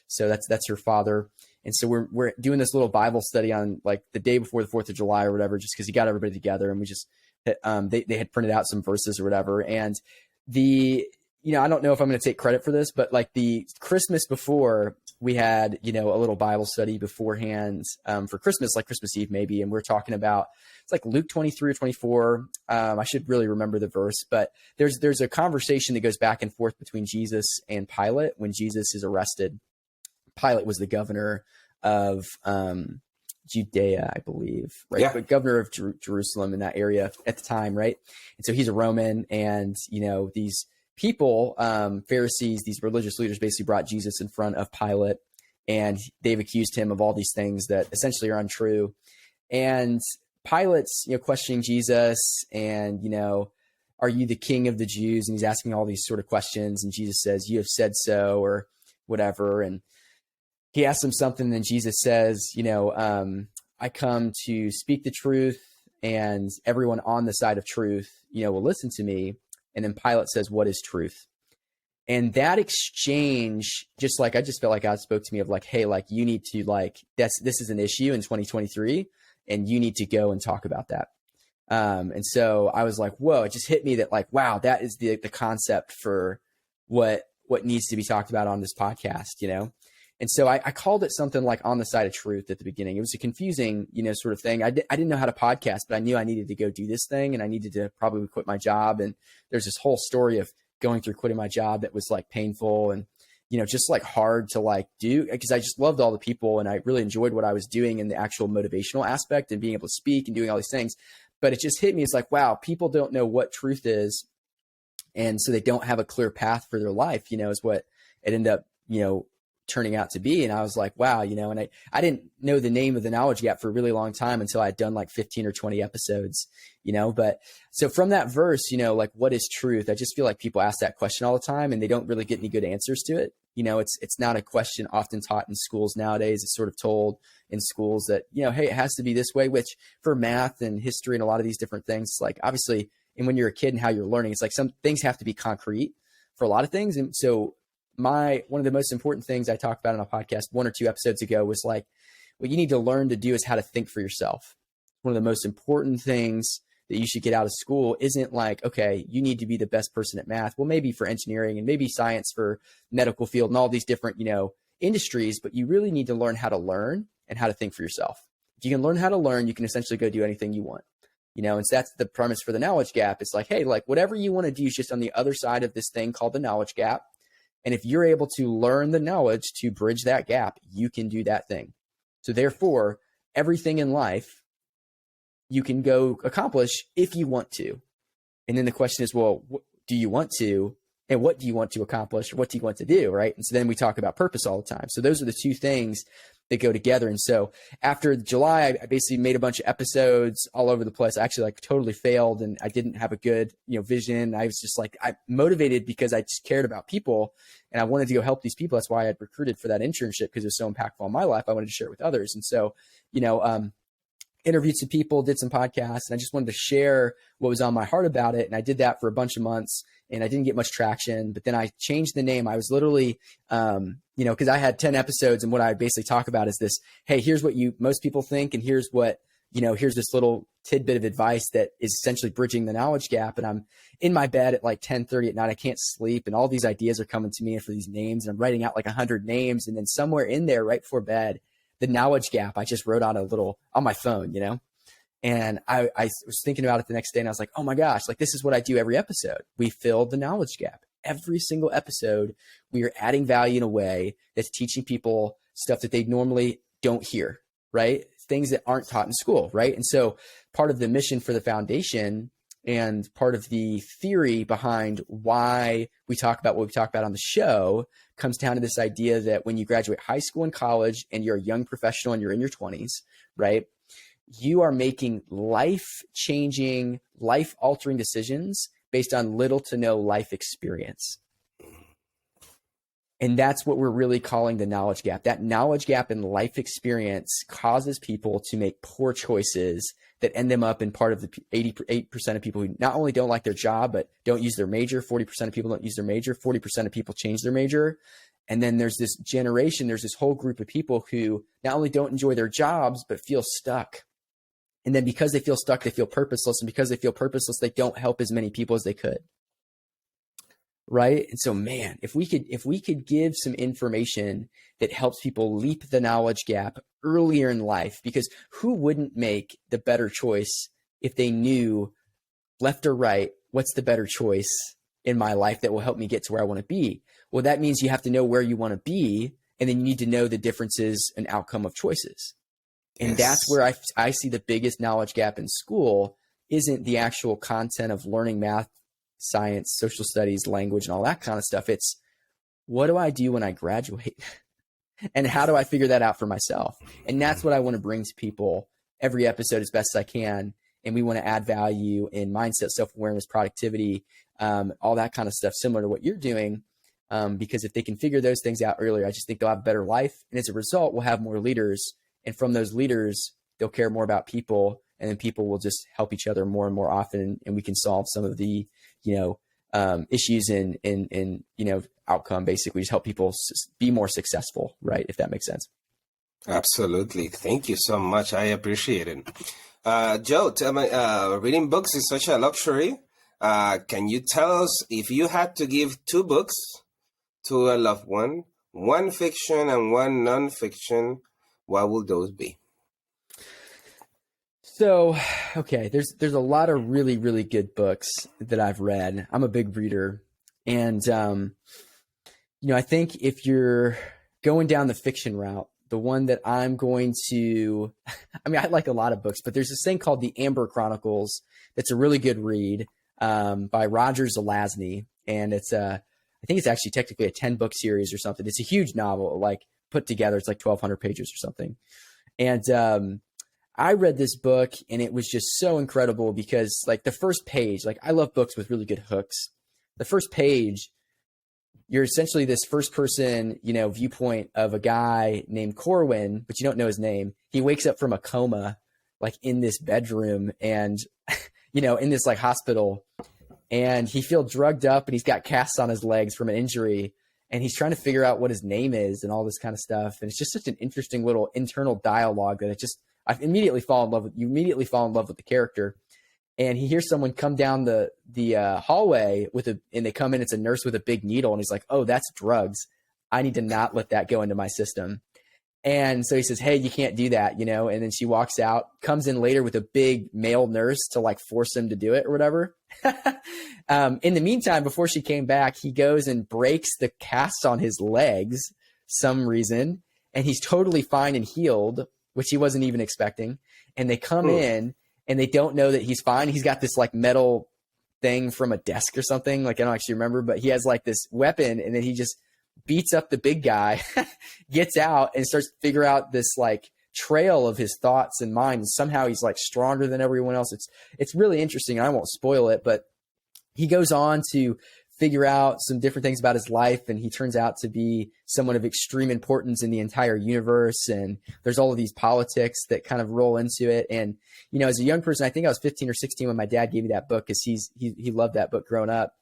so that's her father. And so we're doing this little Bible study on like the day before the 4th of July or whatever, just because he got everybody together, and we just they had printed out some verses or whatever. And I don't know if I'm going to take credit for this, but like the Christmas before, we had a little Bible study beforehand for Christmas, like Christmas Eve maybe, and we're talking about, it's like Luke 23 or 24. I should really remember the verse, but there's a conversation that goes back and forth between Jesus and Pilate when Jesus is arrested. Pilate was the governor of Judea, I believe, right? Yeah. But governor of Jerusalem in that area at the time, right? And so he's a Roman, and these people, Pharisees, these religious leaders, basically brought Jesus in front of Pilate, and they've accused him of all these things that essentially are untrue. And Pilate's, questioning Jesus, and, are you the king of the Jews? And he's asking all these sort of questions, and Jesus says, you have said so, or whatever. And he asks him something, and then Jesus says, I come to speak the truth, and everyone on the side of truth, will listen to me. And then Pilate says, what is truth? And that exchange, I just felt like God spoke to me of like, hey, like you need to this is an issue in 2023, and you need to go and talk about that. And so I was like, whoa, it just hit me that like, wow, that is the concept for what needs to be talked about on this podcast, And so I called it something like On the Side of Truth at the beginning. It was a confusing, sort of thing. I didn't know how to podcast, but I knew I needed to go do this thing, and I needed to probably quit my job. And there's this whole story of going through quitting my job that was like painful and, just like hard to like do, because I just loved all the people and I really enjoyed what I was doing in the actual motivational aspect and being able to speak and doing all these things. But it just hit me. It's like, wow, people don't know what truth is. And so they don't have a clear path for their life, is what it ended up, turning out to be. And I was like, wow, and I didn't know the name of the knowledge gap for a really long time until I'd done like 15 or 20 episodes, but so from that verse, like, what is truth? I just feel like people ask that question all the time and they don't really get any good answers to it. It's not a question often taught in schools nowadays. It's sort of told in schools that, hey, it has to be this way, which for math and history and a lot of these different things, like obviously, and when you're a kid and how you're learning, it's like some things have to be concrete for a lot of things. And so one of the most important things I talked about on a podcast 1 or 2 episodes ago was like, what you need to learn to do is how to think for yourself. One of the most important things that you should get out of school isn't like, okay, you need to be the best person at math. Well, maybe for engineering and maybe science for medical field and all these different, industries, but you really need to learn how to learn and how to think for yourself. If you can learn how to learn, you can essentially go do anything you want. And so that's the premise for the knowledge gap. It's like, hey, like whatever you want to do is just on the other side of this thing called the knowledge gap. And if you're able to learn the knowledge to bridge that gap, you can do that thing. So therefore, everything in life you can go accomplish if you want to. And then the question is, well, do you want to? And what do you want to accomplish? Or what do you want to do? Right. And so then we talk about purpose all the time. So those are the two things that go together. And so after July, I basically made a bunch of episodes all over the place. I actually like totally failed, and I didn't have a good, vision. I was just like, I motivated because I just cared about people and I wanted to go help these people. That's why I had recruited for that internship, because it was so impactful on my life. I wanted to share it with others. And so, interviewed some people, did some podcasts, and I just wanted to share what was on my heart about it. And I did that for a bunch of months, and I didn't get much traction. But then I changed the name. I was literally, because I had 10 episodes, and what I basically talk about is this: hey, here's what most people think, and here's what, here's this little tidbit of advice that is essentially bridging the knowledge gap. And I'm in my bed at like 10:30 at night. I can't sleep, and all these ideas are coming to me for these names, and I'm writing out like 100 names. And then somewhere in there, right before bed, the knowledge gap, I just wrote out a little on my phone, and I was thinking about it the next day, and I was like, oh my gosh, like this is what I do every episode. We fill the knowledge gap. Every single episode, we are adding value in a way that's teaching people stuff that they normally don't hear, right? Things that aren't taught in school, right? And so part of the mission for the foundation and part of the theory behind why we talk about what we talk about on the show comes down to this idea that when you graduate high school and college and you're a young professional and you're in your 20s, right, you are making life-changing, life-altering decisions based on little to no life experience. And that's what we're really calling the knowledge gap. That knowledge gap in life experience causes people to make poor choices that end them up in part of the 88% of people who not only don't like their job, but don't use their major. 40% of people don't use their major. 40% of people change their major. And then there's this generation, there's this whole group of people who not only don't enjoy their jobs, but feel stuck. And then because they feel stuck, they feel purposeless. And because they feel purposeless, they don't help as many people as they could. Right. And so, man, if we could give some information that helps people leap the knowledge gap earlier in life, because who wouldn't make the better choice if they knew left or right, what's the better choice in my life that will help me get to where I want to be? Well, that means you have to know where you want to be, and then you need to know the differences and outcome of choices. And yes, that's where I see the biggest knowledge gap in school isn't the actual content of learning math, science, social studies, language, and all that kind of stuff. It's what do I do when I graduate? And how do I figure that out for myself? And that's what I want to bring to people every episode as best as I can. And we want to add value in mindset, self-awareness, productivity, all that kind of stuff, similar to what you're doing. Because if they can figure those things out earlier, I just think they'll have a better life. And as a result, we'll have more leaders. And from those leaders, they'll care more about people. And then people will just help each other more and more often. And we can solve some of the, issues in outcome, basically just help people be more successful, right? If that makes sense. Absolutely. Thank you so much. I appreciate it. Joe, tell me, reading books is such a luxury. Can you tell us if you had to give 2 books to a loved one, one fiction and one nonfiction, what would those be? So, okay, there's a lot of really, really good books that I've read. I'm a big reader. And, I think if you're going down the fiction route, the one that I'm going to, I like a lot of books, but there's this thing called the Amber Chronicles. That's a really good read by Roger Zelazny. And it's I think it's actually technically a 10-book series or something. It's a huge novel, like put together. It's like 1,200 pages or something. And, I read this book and it was just so incredible because like the first page, like I love books with really good hooks. The first page, you're essentially this first person, viewpoint of a guy named Corwin, but you don't know his name. He wakes up from a coma, like in this bedroom and, in this like hospital, and he feels drugged up and he's got casts on his legs from an injury. And he's trying to figure out what his name is and all this kind of stuff. And it's just such an interesting little internal dialogue that I immediately fall in love with. You immediately fall in love with the character, and he hears someone come down the hallway and they come in. It's a nurse with a big needle, and he's like, "Oh, that's drugs. I need to not let that go into my system." And so he says, "Hey, you can't do that," And then she walks out, comes in later with a big male nurse to like force him to do it or whatever. In the meantime, before she came back, he goes and breaks the casts on his legs some reason, and he's totally fine and healed, which he wasn't even expecting. And they come in and they don't know that he's fine. He's got this like metal thing from a desk or something. Like I don't actually remember, but he has like this weapon, and then he just beats up the big guy, gets out and starts to figure out this like trail of his thoughts and mind. And somehow he's like stronger than everyone else. It's really interesting. I won't spoil it, but he goes on to figure out some different things about his life, and he turns out to be someone of extreme importance in the entire universe. And there's all of these politics that kind of roll into it. And, you know, as a young person, I think I was 15 or 16 when my dad gave me that book, because he loved that book growing up.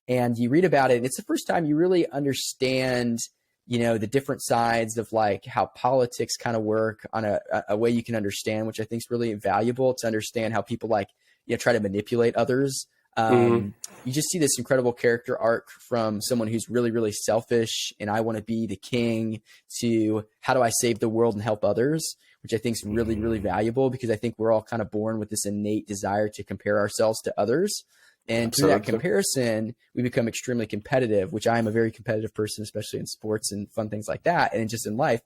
And you read about it, and it's the first time you really understand, you know, the different sides of like how politics kind of work on a way you can understand, which I think is really valuable to understand how people like, you know, try to manipulate others. You just see this incredible character arc from someone who's really, really selfish and I want to be the king, to how do I save the world and help others, which I think is really, really valuable, because I think we're all kind of born with this innate desire to compare ourselves to others. And through that comparison, we become extremely competitive, which I am a very competitive person, especially in sports and fun things like that, and just in life.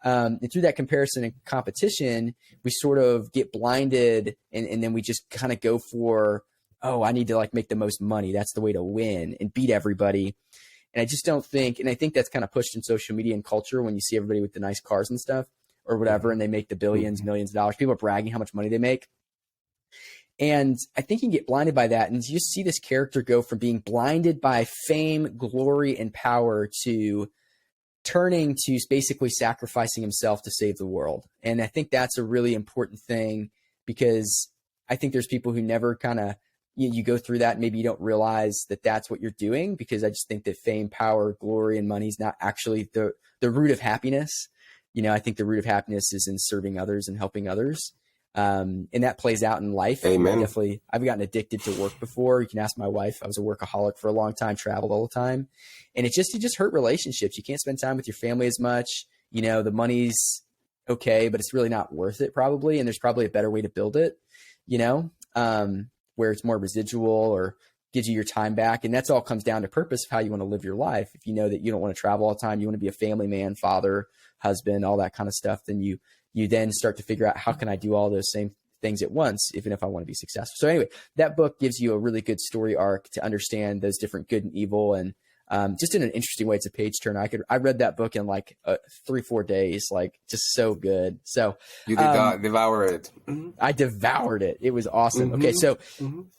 And through that comparison and competition, we sort of get blinded, and then we just kind of go for, oh, I need to like make the most money. That's the way to win and beat everybody. And I just don't think, and I think that's kind of pushed in social media and culture when you see everybody with the nice cars and stuff or whatever, and they make the billions, millions of dollars. People are bragging how much money they make. And I think you can get blinded by that. And you just see this character go from being blinded by fame, glory, and power to turning to basically sacrificing himself to save the world. And I think that's a really important thing, because I think there's people who never kind of, you go through that and maybe you don't realize that that's what you're doing, because I just think that fame, power, glory, and money is not actually the root of happiness. You know, I think the root of happiness is in serving others and helping others. And that plays out in life. Amen. Definitely. I've gotten addicted to work before. You can ask my wife. I was a workaholic for a long time, traveled all the time. And it just hurt relationships. You can't spend time with your family as much. You know, the money's okay, but it's really not worth it probably. And there's probably a better way to build it, you know, where it's more residual or gives you your time back. And that's all comes down to purpose of how you want to live your life. If you know that you don't want to travel all the time, you want to be a family man, father, husband, all that kind of stuff, then you then start to figure out, how can I do all those same things at once, even if I want to be successful. So anyway, that book gives you a really good story arc to understand those different good and evil, and just in an interesting way. It's a page turner. I read that book in like 3-4 days, like just so good. So you did devour it. Mm-hmm. I devoured it. It was awesome. Mm-hmm. Okay. So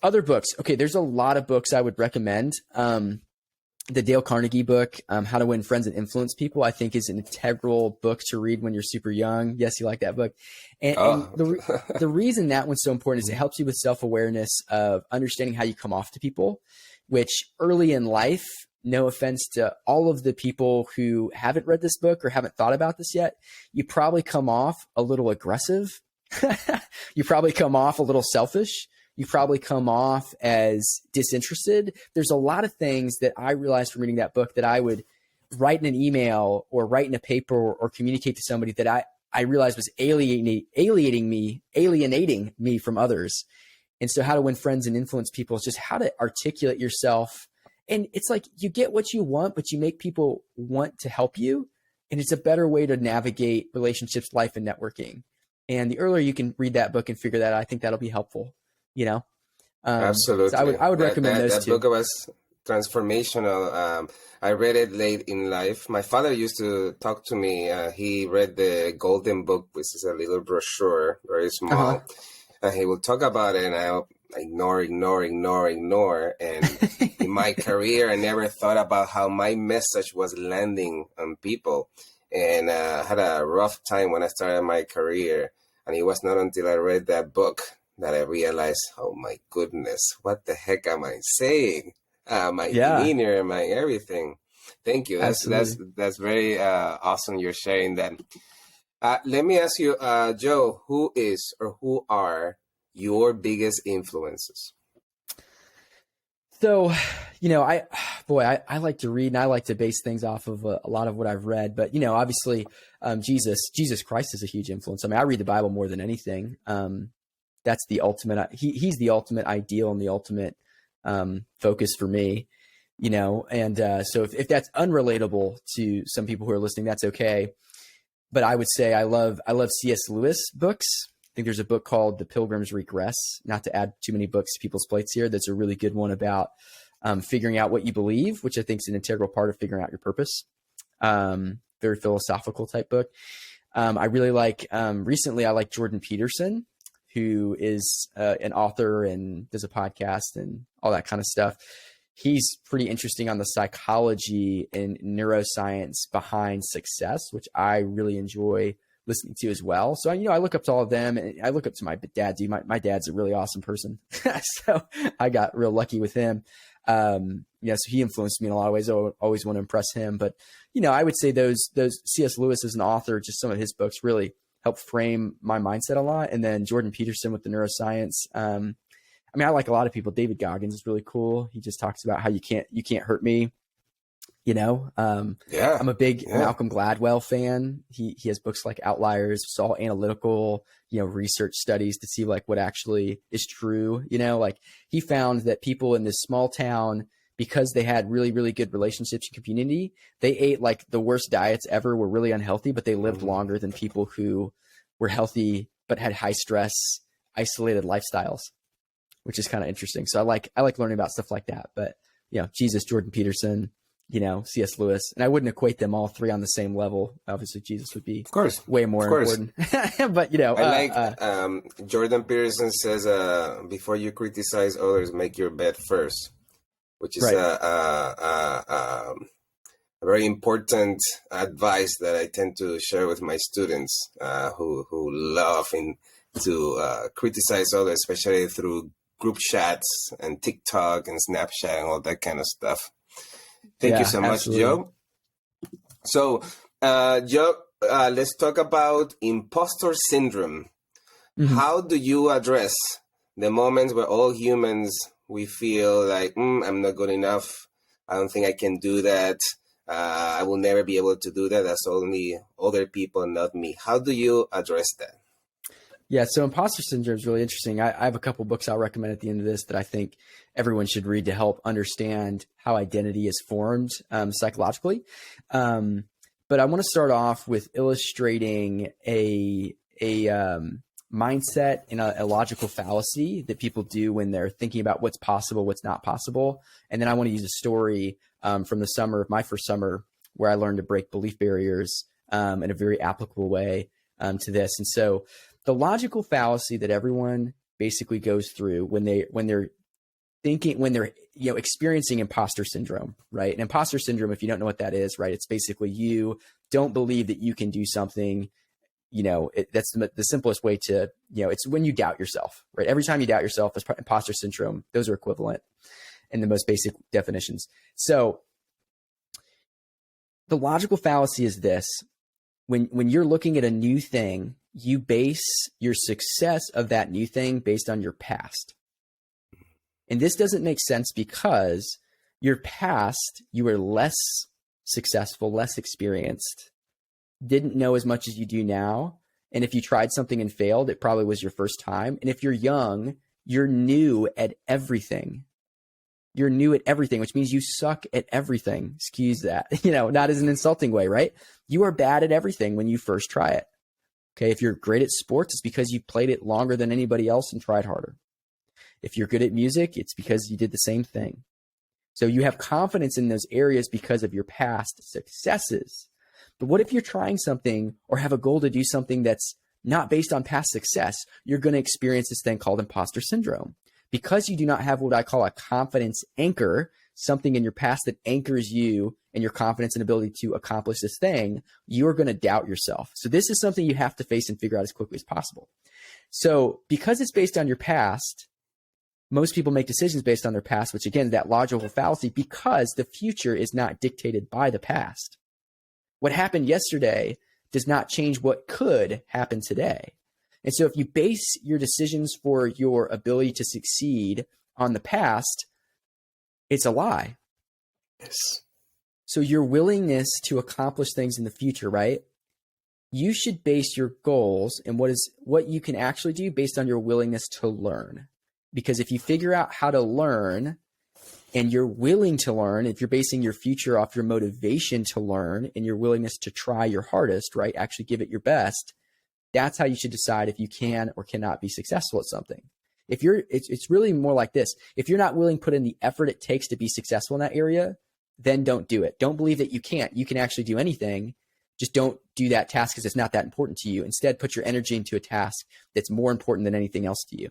other books. Okay. There's a lot of books I would recommend. The Dale Carnegie book, How to Win Friends and Influence People, I think is an integral book to read when you're super young. Yes, you like that book. And the reason that one's so important is it helps you with self-awareness of understanding how you come off to people, which early in life, no offense to all of the people who haven't read this book or haven't thought about this yet, you probably come off a little aggressive. You probably come off a little selfish. You probably come off as disinterested. There's a lot of things that I realized from reading that book that I would write in an email or write in a paper or communicate to somebody that I realized was alienating me from others. And so how to win friends and influence people is just how to articulate yourself. And it's like you get what you want, but you make people want to help you. And it's a better way to navigate relationships, life, and networking. And the earlier you can read that book and figure that out, I think that'll be helpful. You know, absolutely. So I would recommend those that two. That book was transformational. I read it late in life. My father used to talk to me. He read the Golden Book, which is a little brochure, very small. And he would talk about it, and I ignore. And in my career, I never thought about how my message was landing on people. And I had a rough time when I started my career. And it was not until I read that book that I realized, oh my goodness, what the heck am I saying? My demeanor, my everything. Thank you. That's very awesome. You're sharing that. Let me ask you, Joe, who is or who are your biggest influences? So, you know, I like to read, and I like to base things off of a lot of what I've read. But, you know, obviously, Jesus Christ is a huge influence. I mean, I read the Bible more than anything. That's the ultimate. He's the ultimate ideal and the ultimate focus for me, you know. And so if that's unrelatable to some people who are listening, that's okay. But I would say I love C.S. Lewis books. think there's a book called The Pilgrim's Regress, not to add too many books to people's plates here. That's a really good one about figuring out what you believe, which I think is an integral part of figuring out your purpose. Very philosophical type book. I really like, recently I like Jordan Peterson, who is an author and does a podcast and all that kind of stuff. He's pretty interesting on the psychology and neuroscience behind success, which I really enjoy listening to as well. So, I look up to all of them, and I look up to my dad. My dad's a really awesome person. So I got real lucky with him. So he influenced me in a lot of ways. I always want to impress him, but I would say those C.S. Lewis as an author, just some of his books really helped frame my mindset a lot. And then Jordan Peterson with the neuroscience. I like a lot of people. David Goggins is really cool. He just talks about how you can't hurt me. I'm a big Malcolm Gladwell fan. He has books like Outliers. It's all analytical, research studies to see like what actually is true. Like he found that people in this small town, because they had really, really good relationships and community, they ate like the worst diets ever, were really unhealthy, but they lived longer than people who were healthy but had high stress, isolated lifestyles, which is kind of interesting. So I like learning about stuff like that. But Jesus, Jordan Peterson, C.S. Lewis, and I wouldn't equate them all three on the same level. Obviously, Jesus would be, of course, way more important. But I like Jordan Peterson says, before you criticize others, make your bed first, which is a very important advice that I tend to share with my students who love to criticize others, especially through group chats and TikTok and Snapchat and all that kind of stuff. Thank you so much, Joe. So, Joe, let's talk about imposter syndrome. Mm-hmm. How do you address the moments where all humans, we feel like, I'm not good enough. I don't think I can do that. I will never be able to do that. That's only other people, not me. How do you address that? Yeah, so imposter syndrome is really interesting. I have a couple books I'll recommend at the end of this that I think everyone should read to help understand how identity is formed psychologically. But I want to start off with illustrating a mindset and a logical fallacy that people do when they're thinking about what's possible, what's not possible. And then I want to use a story from the summer of my first summer where I learned to break belief barriers in a very applicable way to this. And so the logical fallacy that everyone basically goes through when they're experiencing imposter syndrome, right? And imposter syndrome, if you don't know what that is, right, it's basically you don't believe that you can do something. That's the simplest way to, it's when you doubt yourself, right? Every time you doubt yourself, it's imposter syndrome. Those are equivalent in the most basic definitions. So the logical fallacy is this: when you're looking at a new thing, you base your success of that new thing based on your past. And this doesn't make sense because your past, you were less successful, less experienced, didn't know as much as you do now. And if you tried something and failed, it probably was your first time. And if you're young, you're new at everything. You're new at everything, which means you suck at everything. Excuse that, not as an insulting way, right? You are bad at everything when you first try it. Okay, if you're great at sports, it's because you played it longer than anybody else and tried harder. If you're good at music, it's because you did the same thing. So you have confidence in those areas because of your past successes. But what if you're trying something or have a goal to do something that's not based on past success? You're going to experience this thing called imposter syndrome. Because you do not have what I call a confidence anchor, something in your past that anchors you and your confidence and ability to accomplish this thing, you're going to doubt yourself. So this is something you have to face and figure out as quickly as possible. So because it's based on your past, most people make decisions based on their past, which again, is that logical fallacy, because the future is not dictated by the past. What happened yesterday does not change what could happen today. And so if you base your decisions for your ability to succeed on the past, it's a lie. Yes. So your willingness to accomplish things in the future, right? You should base your goals and what you can actually do based on your willingness to learn. Because if you figure out how to learn and you're willing to learn, if you're basing your future off your motivation to learn and your willingness to try your hardest, right? Actually give it your best, That's how you should decide if you can or cannot be successful at something. If it's really more like this. If you're not willing to put in the effort it takes to be successful in that area, then don't do it. Don't believe that you can't. You can actually do anything. Just don't do that task because it's not that important to you. Instead, put your energy into a task that's more important than anything else to you.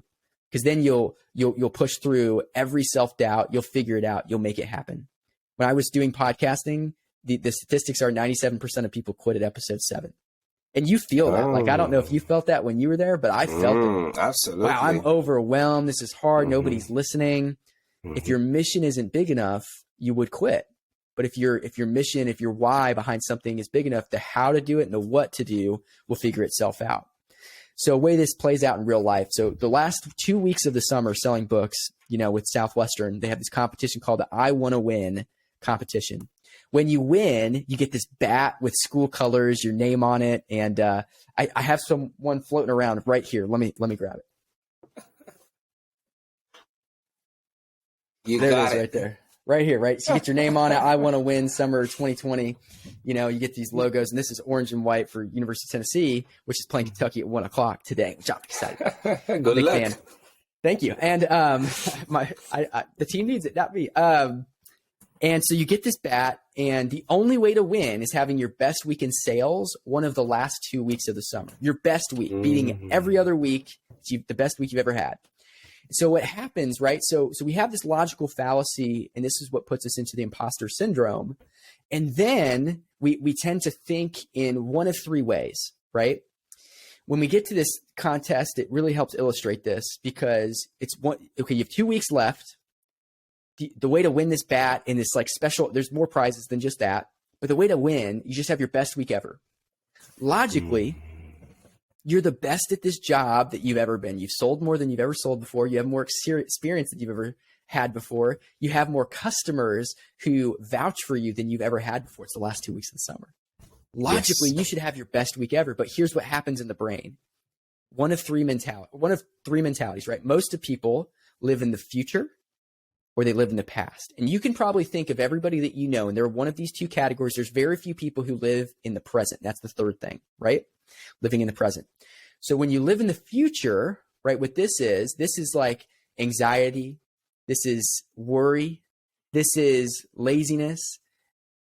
Because then you'll push through every self-doubt. You'll figure it out. You'll make it happen. When I was doing podcasting, the statistics are 97% of people quit at episode 7. And you feel that. Like, I don't know if you felt that when you were there, but I felt it. Absolutely. Wow, I'm overwhelmed. This is hard. Nobody's listening. If your mission isn't big enough, you would quit. But if your mission, if your why behind something is big enough, the how to do it and the what to do will figure itself out. So, a way this plays out in real life. So the last 2 weeks of the summer selling books, with Southwestern, they have this competition called the I Want to Win competition. When you win, you get this bat with school colors, your name on it. And I have one floating around right here. Let me grab it. There it is right there. Right here, right? So you get your name on it. I want to win summer 2020. You get these logos, and this is orange and white for University of Tennessee, which is playing Kentucky at 1:00 today, which I'm excited about. Good luck. Fan. Thank you. And the team needs it, not me. And so you get this bat, and the only way to win is having your best week in sales one of the last 2 weeks of the summer. Your best week, beating every other week, the best week you've ever had. So what happens, right? So we have this logical fallacy, and this is what puts us into the imposter syndrome. And then we tend to think in one of 3 ways, right? When we get to this contest, it really helps illustrate this because you have 2 weeks left. The way to win this bat in this special, there's more prizes than just that, but the way to win, you just have your best week ever. Logically, you're the best at this job that you've ever been. You've sold more than you've ever sold before. You have more experience than you've ever had before. You have more customers who vouch for you than you've ever had before. It's the last 2 weeks of the summer. Logically, you should have your best week ever, but here's what happens in the brain. One of three mentalities, right? Most of people live in the future or they live in the past. And you can probably think of everybody that you know, and they're one of these 2 categories. There's very few people who live in the present. That's the third thing, right? Living in the present. So when you live in the future, right, what this is like anxiety. This is worry. This is laziness.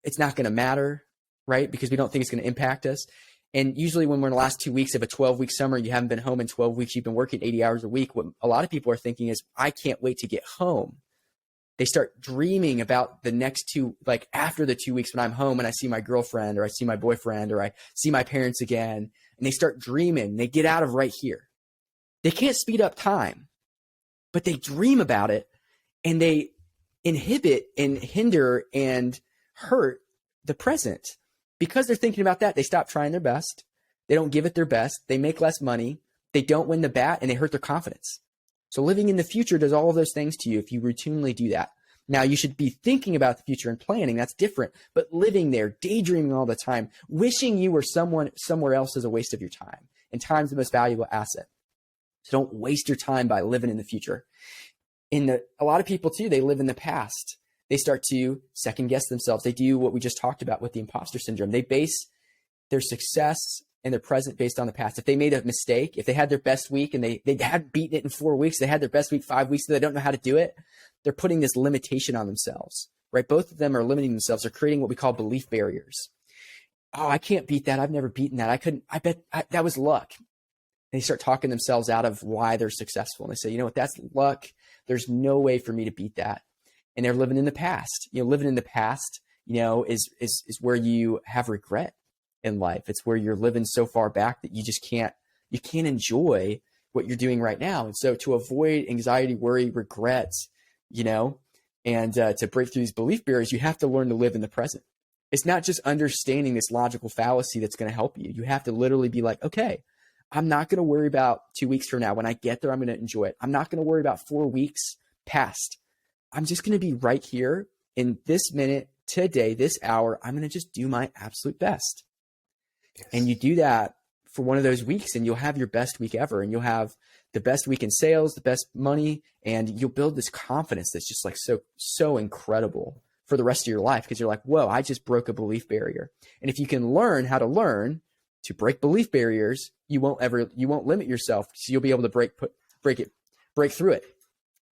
It's not going to matter, right? Because we don't think it's going to impact us. And usually when we're in the last 2 weeks of a 12-week summer, you haven't been home in 12 weeks, you've been working 80 hours a week. What a lot of people are thinking is, I can't wait to get home. They start dreaming about the next 2, like after the 2 weeks when I'm home and I see my girlfriend or I see my boyfriend or I see my parents again, and they start dreaming. They get out of right here. They can't speed up time, but they dream about it, and they inhibit and hinder and hurt the present. Because they're thinking about that, they stop trying their best. They don't give it their best. They make less money. They don't win the bat, and they hurt their confidence. So living in the future does all of those things to you if you routinely do that. Now, you should be thinking about the future and planning. That's different. But living there, daydreaming all the time, wishing you were somewhere else is a waste of your time. And time's the most valuable asset. So don't waste your time by living in the future. A lot of people, too, they live in the past. They start to second guess themselves. They do what we just talked about with the imposter syndrome. They base their success and their present based on the past. If they made a mistake, if they had their best week and they had beaten it in 4 weeks, they had their best week 5 weeks, so they don't know how to do it, they're putting this limitation on themselves, right? Both of them are limiting themselves. They're creating what we call belief barriers. Oh, I can't beat that. I've never beaten that. I bet that was luck. And they start talking themselves out of why they're successful. And they say, you know what, that's luck. There's no way for me to beat that. And they're living in the past. Living in the past, is where you have regret in life. It's where you're living so far back that you just can't enjoy what you're doing right now. And so to avoid anxiety, worry, regrets, and to break through these belief barriers, you have to learn to live in the present. It's not just understanding this logical fallacy that's going to help you. You have to literally be like, okay, I'm not going to worry about 2 weeks from now. When I get there, I'm going to enjoy it. I'm not going to worry about 4 weeks past. I'm just going to be right here in this minute, today, this hour. I'm going to just do my absolute best. Yes. And you do that for one of those weeks, and you'll have your best week ever. And you'll have the best week in sales, the best money, and you'll build this confidence that's just like so incredible for the rest of your life, because you're like, whoa, I just broke a belief barrier. And if you can learn how to learn to break belief barriers, you won't limit yourself. So you'll be able to break through it.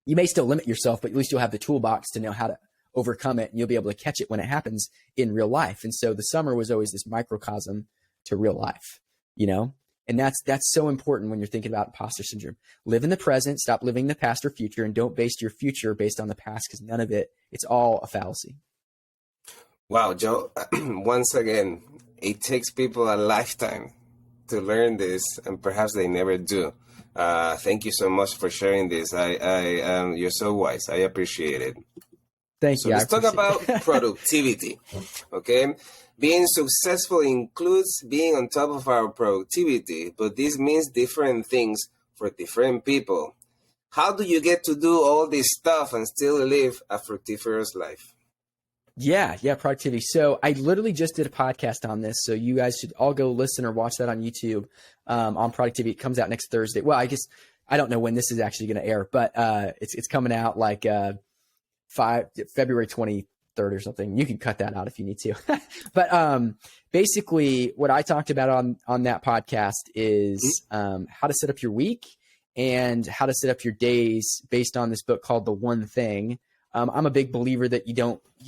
You may still limit yourself, but at least you'll have the toolbox to know how to overcome it, and you'll be able to catch it when it happens in real life. And so the summer was always this microcosm to real life, and that's so important when you're thinking about imposter syndrome. Live in the present, stop living the past or future, and don't base your future based on the past, because none of it's all a fallacy. Wow, Joe, once again, it takes people a lifetime to learn this, and perhaps they never do. Thank you so much for sharing this. You're so wise. I appreciate it. Thank you. Let's talk about productivity. Okay. Being successful includes being on top of our productivity, but this means different things for different people. How do you get to do all this stuff and still live a fructiferous life? Yeah, productivity. So I literally just did a podcast on this. So you guys should all go listen or watch that on YouTube on productivity. It comes out next Thursday. Well, I guess I don't know when this is actually going to air, but it's coming out like February 23rd or something. You can cut that out if you need to. But basically what I talked about on that podcast is how to set up your week and how to set up your days based on this book called The One Thing. I'm a big believer that you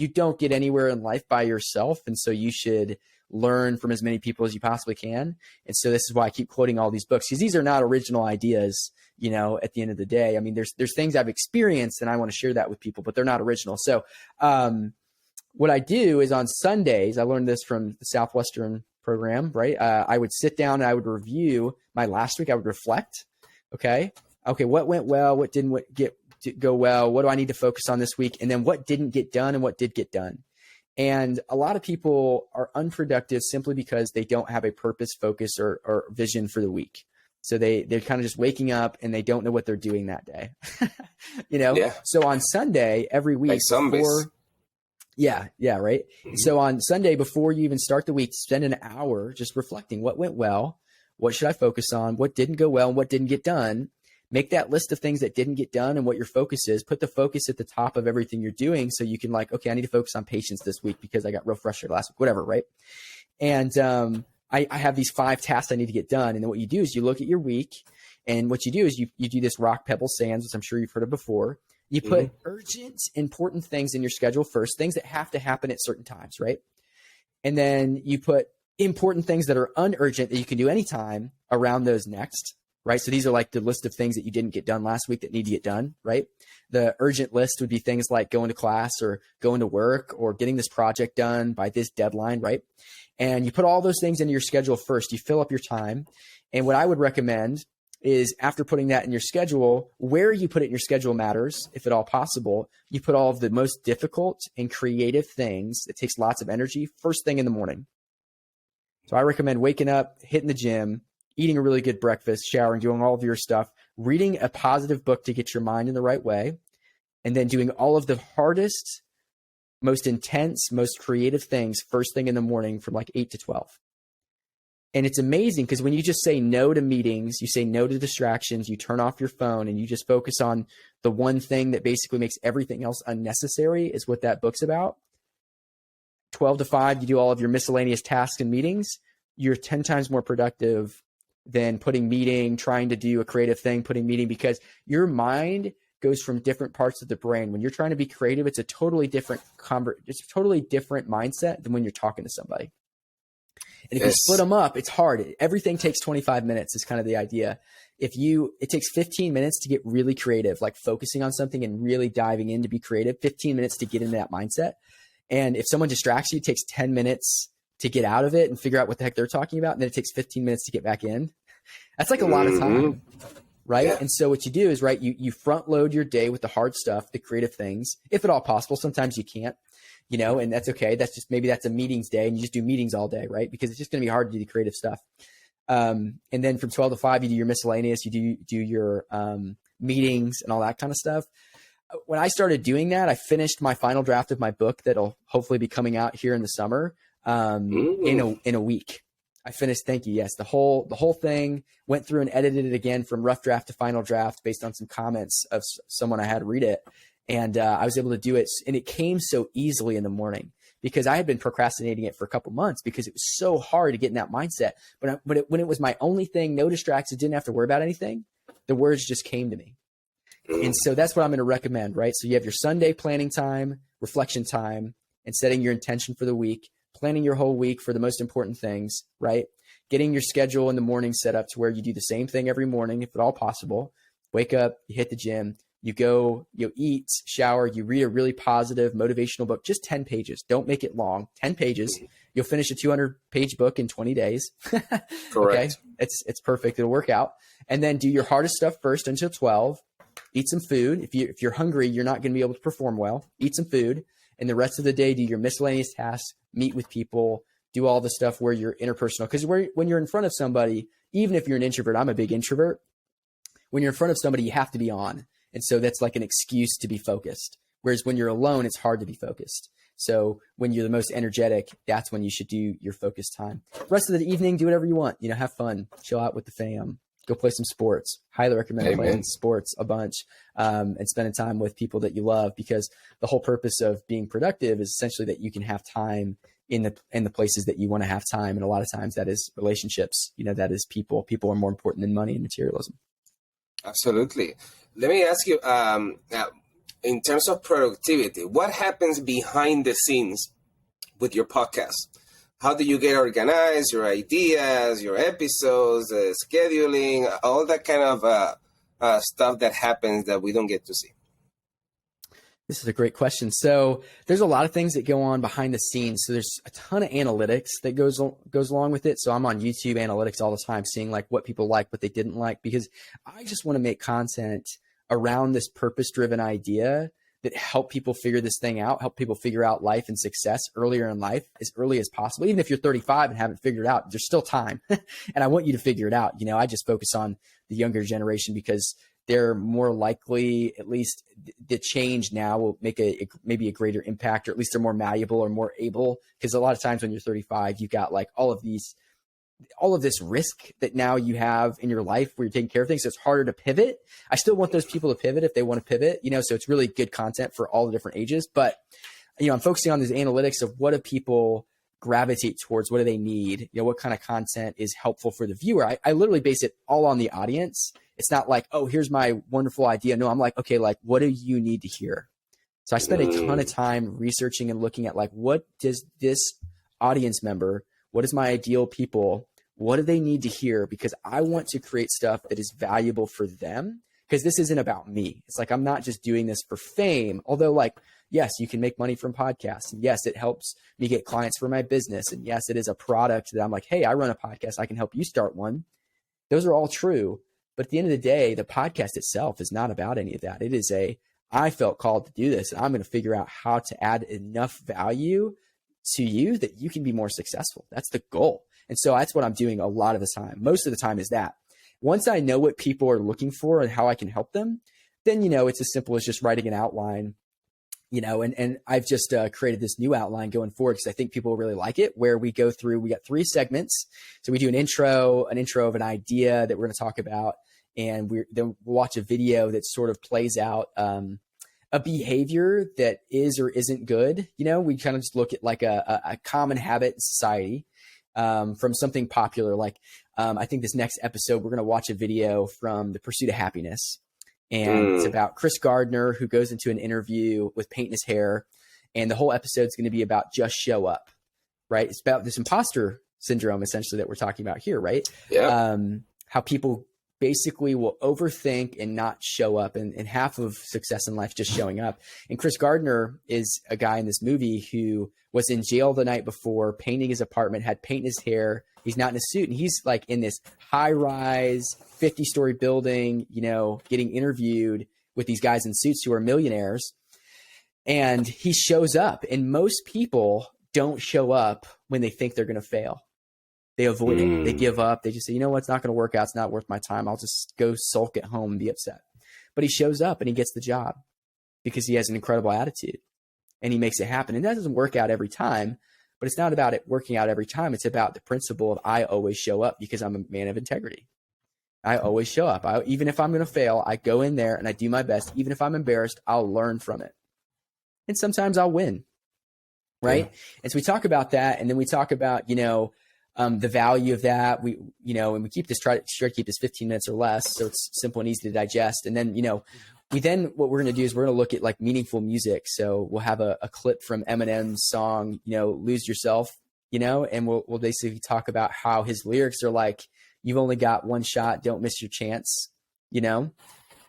don't get anywhere in life by yourself. And so you should learn from as many people as you possibly can. And so this is why I keep quoting all these books, because these are not original ideas, at the end of the day. I mean, there's things I've experienced and I want to share that with people, but they're not original. So what I do is on Sundays, I learned this from the Southwestern program, right? I would sit down and I would review my last week. I would reflect. Okay. What went well? What didn't go well? What do I need to focus on this week? And then what didn't get done and what did get done? And a lot of people are unproductive simply because they don't have a purpose, focus, or vision for the week. So they're kind of just waking up and they don't know what they're doing that day. Yeah. So on Sunday, every week, like zombies. Yeah, right. Mm-hmm. So on Sunday, before you even start the week, spend an hour just reflecting what went well, what should I focus on, what didn't go well, and what didn't get done. Make that list of things that didn't get done and what your focus is. Put the focus at the top of everything you're doing so you can okay, I need to focus on patience this week because I got real frustrated last week, whatever, right? And I have these 5 tasks I need to get done. And then what you do is you look at your week, and what you do is you do this rock, pebble, sands, which I'm sure you've heard of before. You put urgent, important things in your schedule first, things that have to happen at certain times, right? And then you put important things that are unurgent that you can do anytime around those next. Right. So these are like the list of things that you didn't get done last week that need to get done. Right. The urgent list would be things like going to class or going to work or getting this project done by this deadline. Right. And you put all those things into your schedule first. You fill up your time. And what I would recommend is after putting that in your schedule, where you put it in your schedule matters, if at all possible. You put all of the most difficult and creative things that takes lots of energy first thing in the morning. So I recommend waking up, hitting the gym, eating a really good breakfast, showering, doing all of your stuff, reading a positive book to get your mind in the right way, and then doing all of the hardest, most intense, most creative things first thing in the morning from like 8 to 12. And it's amazing because when you just say no to meetings, you say no to distractions, you turn off your phone and you just focus on the one thing that basically makes everything else unnecessary is what that book's about. 12 to 5, you do all of your miscellaneous tasks and meetings. You're 10 times more productive than trying to do a creative thing, because your mind goes from different parts of the brain. When you're trying to be creative, it's a totally different mindset than when you're talking to somebody. And if you split them up, it's hard. Everything takes 25 minutes is kind of the idea. It takes 15 minutes to get really creative, like focusing on something and really diving in to be creative, 15 minutes to get into that mindset. And if someone distracts you, it takes 10 minutes to get out of it and figure out what the heck they're talking about. And then it takes 15 minutes to get back in. That's like a lot of time, right? Yeah. And so what you do is, right, you front load your day with the hard stuff, the creative things, if at all possible. Sometimes you can't, and that's okay. Maybe that's a meetings day and you just do meetings all day, right? Because it's just going to be hard to do the creative stuff. And then from 12 to 5, you do your miscellaneous, you do your meetings and all that kind of stuff. When I started doing that, I finished my final draft of my book that'll hopefully be coming out here in the summer. In a week. I finished, thank you. Yes. The whole thing, went through and edited it again from rough draft to final draft based on some comments of someone I had read it. And I was able to do it. And it came so easily in the morning because I had been procrastinating it for a couple months because it was so hard to get in that mindset. But when it was my only thing, no distractions, didn't have to worry about anything, the words just came to me. And so that's what I'm going to recommend, right? So you have your Sunday planning time, reflection time, and setting your intention for the week, planning your whole week for the most important things, right? Getting your schedule in the morning set up to where you do the same thing every morning, if at all possible. Wake up, you hit the gym, you go, you eat, shower, you read a really positive, motivational book, just 10 pages. Don't make it long, 10 pages. You'll finish a 200-page book in 20 days. Correct. Okay? It's perfect. It'll work out. And then do your hardest stuff first until 12. Eat some food. If you're hungry, you're not going to be able to perform well. Eat some food. And the rest of the day, do your miscellaneous tasks, meet with people, do all the stuff where you're interpersonal. Because when you're in front of somebody, even if you're an introvert, I'm a big introvert. When you're in front of somebody, you have to be on. And so that's like an excuse to be focused. Whereas when you're alone, it's hard to be focused. So when you're the most energetic, that's when you should do your focus time. The rest of the evening, do whatever you want. Have fun, chill out with the fam, go play some sports. Highly recommend playing sports a bunch, and spending time with people that you love, because the whole purpose of being productive is essentially that you can have time in the places that you want to have time. And a lot of times that is relationships, that is people. People are more important than money and materialism. Absolutely. Let me ask you, in terms of productivity, what happens behind the scenes with your podcast? How do you get organized, your ideas, your episodes, scheduling, all that kind of stuff that happens that we don't get to see? This is a great question. So there's a lot of things that go on behind the scenes. So there's a ton of analytics that goes along with it. So I'm on YouTube analytics all the time, seeing like what people like, what they didn't like, because I just want to make content around this purpose-driven idea that help people figure this thing out, help people figure out life and success earlier in life, as early as possible. Even if you're 35 and haven't figured it out, there's still time. And I want you to figure it out. I just focus on the younger generation because they're more likely, at least the change now will make maybe a greater impact, or at least they're more malleable or more able. Because a lot of times when you're 35, you've got like all of this risk that now you have in your life where you're taking care of things. So it's harder to pivot. I still want those people to pivot if they want to pivot, so it's really good content for all the different ages. But, I'm focusing on these analytics of what do people gravitate towards? What do they need? What kind of content is helpful for the viewer? I literally base it all on the audience. It's not like, oh, here's my wonderful idea. No, I'm like, okay, like, what do you need to hear? So I spend a ton of time researching and looking at like, what does this audience member, what is my ideal people, what do they need to hear? Because I want to create stuff that is valuable for them, because this isn't about me. It's like, I'm not just doing this for fame. Although like, yes, you can make money from podcasts. And yes, it helps me get clients for my business. And yes, it is a product that I'm like, hey, I run a podcast. I can help you start one. Those are all true. But at the end of the day, the podcast itself is not about any of that. It is I felt called to do this, and I'm going to figure out how to add enough value to you that you can be more successful. That's the goal. And so that's what I'm doing a lot of the time. Most of the time is that. Once I know what people are looking for and how I can help them, then, it's as simple as just writing an outline, and I've just created this new outline going forward because I think people really like it, where we go through, we got 3 segments. So we do an intro of an idea that we're going to talk about. And then we'll watch a video that sort of plays out a behavior that is or isn't good. We kind of just look at like a common habit in society from something popular. Like I think this next episode, we're going to watch a video from The Pursuit of Happiness. And it's about Chris Gardner, who goes into an interview with paint in his hair. And the whole episode is going to be about just show up, right? It's about this imposter syndrome, essentially, that we're talking about here, right? Yeah. How people basically will overthink and not show up, and half of success in life just showing up. And Chris Gardner is a guy in this movie who was in jail the night before, painting his apartment, had paint in his hair. He's not in a suit, and he's like in this high-rise 50-story building, getting interviewed with these guys in suits who are millionaires. And he shows up, and most people don't show up when they think they're going to fail. They avoid it. They give up. They just say, it's not going to work out. It's not worth my time. I'll just go sulk at home and be upset. But he shows up and he gets the job because he has an incredible attitude and he makes it happen. And that doesn't work out every time, but it's not about it working out every time. It's about the principle of I always show up because I'm a man of integrity. I always show up. Even if I'm going to fail, I go in there and I do my best. Even if I'm embarrassed, I'll learn from it. And sometimes I'll win. right? And so we talk about that, and then we talk about, the value of that. We, and we keep this, try to keep this 15 minutes or less, so it's simple and easy to digest. And then, what we're going to do is we're going to look at like meaningful music. So we'll have a clip from Eminem's song, Lose Yourself, and we'll basically talk about how his lyrics are like, you've only got one shot, don't miss your chance,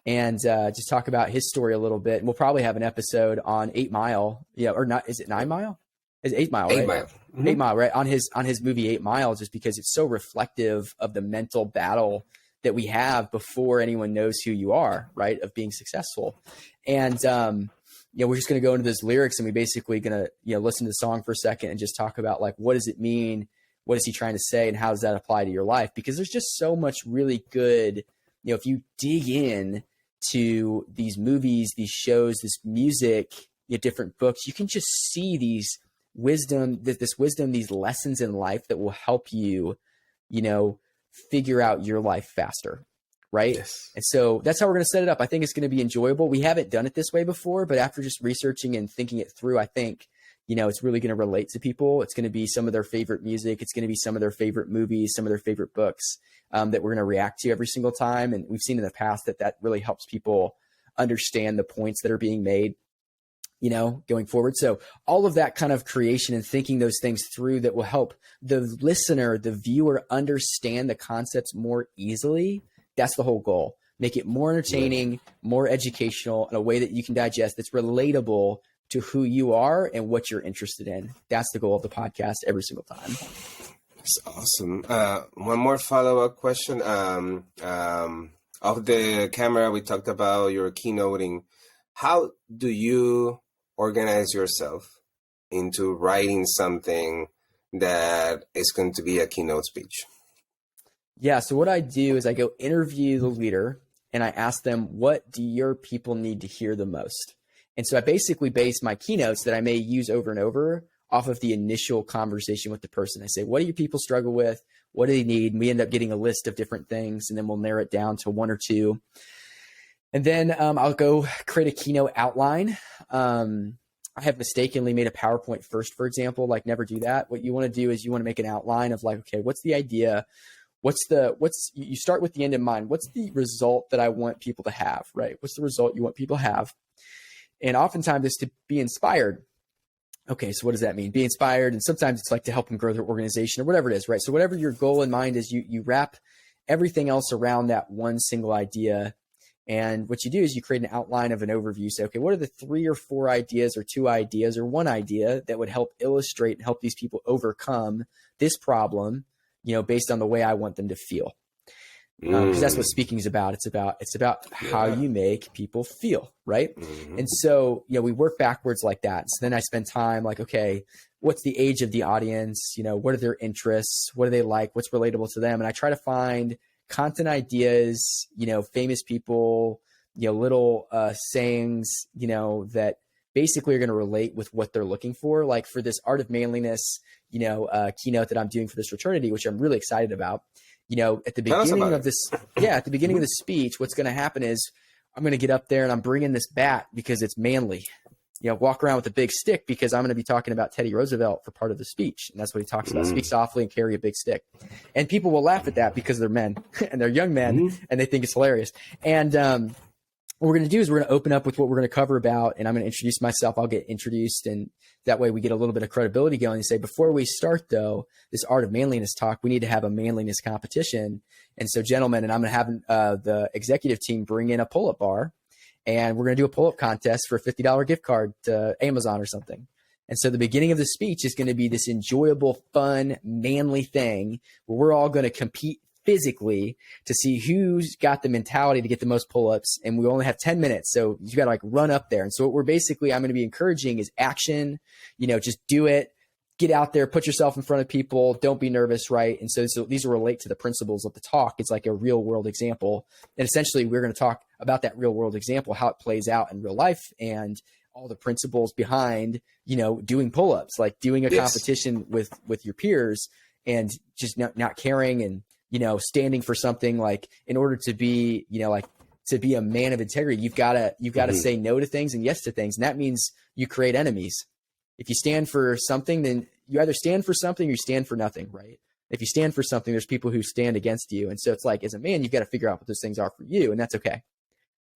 and just talk about his story a little bit. And we'll probably have an episode on 8 Mile, or not, is it 9 Mile? It's 8 Mile, right? 8 Mile. Mm-hmm. 8 Mile, right? On his movie 8 Mile, just because it's so reflective of the mental battle that we have before anyone knows who you are, right? Of being successful. And, we're just going to go into those lyrics, and we basically going to, listen to the song for a second and just talk about like, what does it mean? What is he trying to say? And how does that apply to your life? Because there's just so much really good, if you dig in to these movies, these shows, this music, different books, you can just see these wisdom, these lessons in life that will help you, figure out your life faster. Right. Yes. And so that's how we're going to set it up. I think it's going to be enjoyable. We haven't done it this way before, but after just researching and thinking it through, I think, it's really going to relate to people. It's going to be some of their favorite music. It's going to be some of their favorite movies, some of their favorite books that we're going to react to every single time. And we've seen in the past that really helps people understand the points that are being made, going forward. So all of that kind of creation and thinking those things through that will help the listener, the viewer, understand the concepts more easily. That's the whole goal. Make it more entertaining, more educational in a way that you can digest, that's relatable to who you are and what you're interested in. That's the goal of the podcast every single time. That's awesome. One more follow-up question. Off the camera, we talked about your keynoting. How do you organize yourself into writing something that is going to be a keynote speech? Yeah. So what I do is I go interview the leader and I ask them, what do your people need to hear the most? And so I basically base my keynotes that I may use over and over off of the initial conversation with the person. I say, what do your people struggle with? What do they need? And we end up getting a list of different things, and then we'll narrow it down to one or two. And then I'll go create a keynote outline. I have mistakenly made a PowerPoint first, for example. Like, never do that. What you want to do is you want to make an outline of like, okay, what's the idea? You start with the end in mind. What's the result that I want people to have, right? What's the result you want people to have? And oftentimes it's to be inspired. Okay, so what does that mean? Be inspired. And sometimes it's like to help them grow their organization or whatever it is, right? So whatever your goal in mind is, you wrap everything else around that one single idea. And what you do is you create an outline of an overview. Say, okay, what are the 3 or 4 ideas or 2 ideas or 1 idea that would help illustrate and help these people overcome this problem, based on the way I want them to feel. Because that's what speaking is about. It's about how you make people feel, right? Mm-hmm. And so, we work backwards like that. So then I spend time like, okay, what's the age of the audience? What are their interests? What do they like? What's relatable to them? And I try to find content ideas, famous people, little sayings, that basically are going to relate with what they're looking for. Like for this Art of Manliness, keynote that I'm doing for this fraternity, which I'm really excited about. At the beginning of this, at the beginning of the speech, what's going to happen is I'm going to get up there and I'm bringing this bat because it's manly. Walk around with a big stick because I'm going to be talking about Teddy Roosevelt for part of the speech. And that's what he talks about. Speak softly and carry a big stick. And people will laugh at that because they're men and they're young men and they think it's hilarious. And what we're going to do is we're going to open up with what we're going to cover about, and I'm going to introduce myself. I'll get introduced, and that way we get a little bit of credibility going and say, before we start though, this Art of Manliness talk, we need to have a manliness competition. And so, gentlemen, and I'm going to have the executive team bring in a pull-up bar, and we're going to do a pull-up contest for a $50 gift card to Amazon or something. And so the beginning of the speech is going to be this enjoyable, fun, manly thing where we're all going to compete physically to see who's got the mentality to get the most pull-ups. And we only have 10 minutes. So you got to like run up there. And so what I'm going to be encouraging is action, just do it, get out there, put yourself in front of people. Don't be nervous. Right. And so these will relate to the principles of the talk. It's like a real world example. And essentially we're going to talk about that real world example, how it plays out in real life and all the principles behind, doing pull-ups, like doing a competition with your peers and just not caring and, standing for something. Like in order to be, to be a man of integrity, you've got to say no to things and yes to things. And that means you create enemies. If you stand for something, then you either stand for something or you stand for nothing, right? If you stand for something, there's people who stand against you. And so it's like, as a man, you've got to figure out what those things are for you. And that's okay,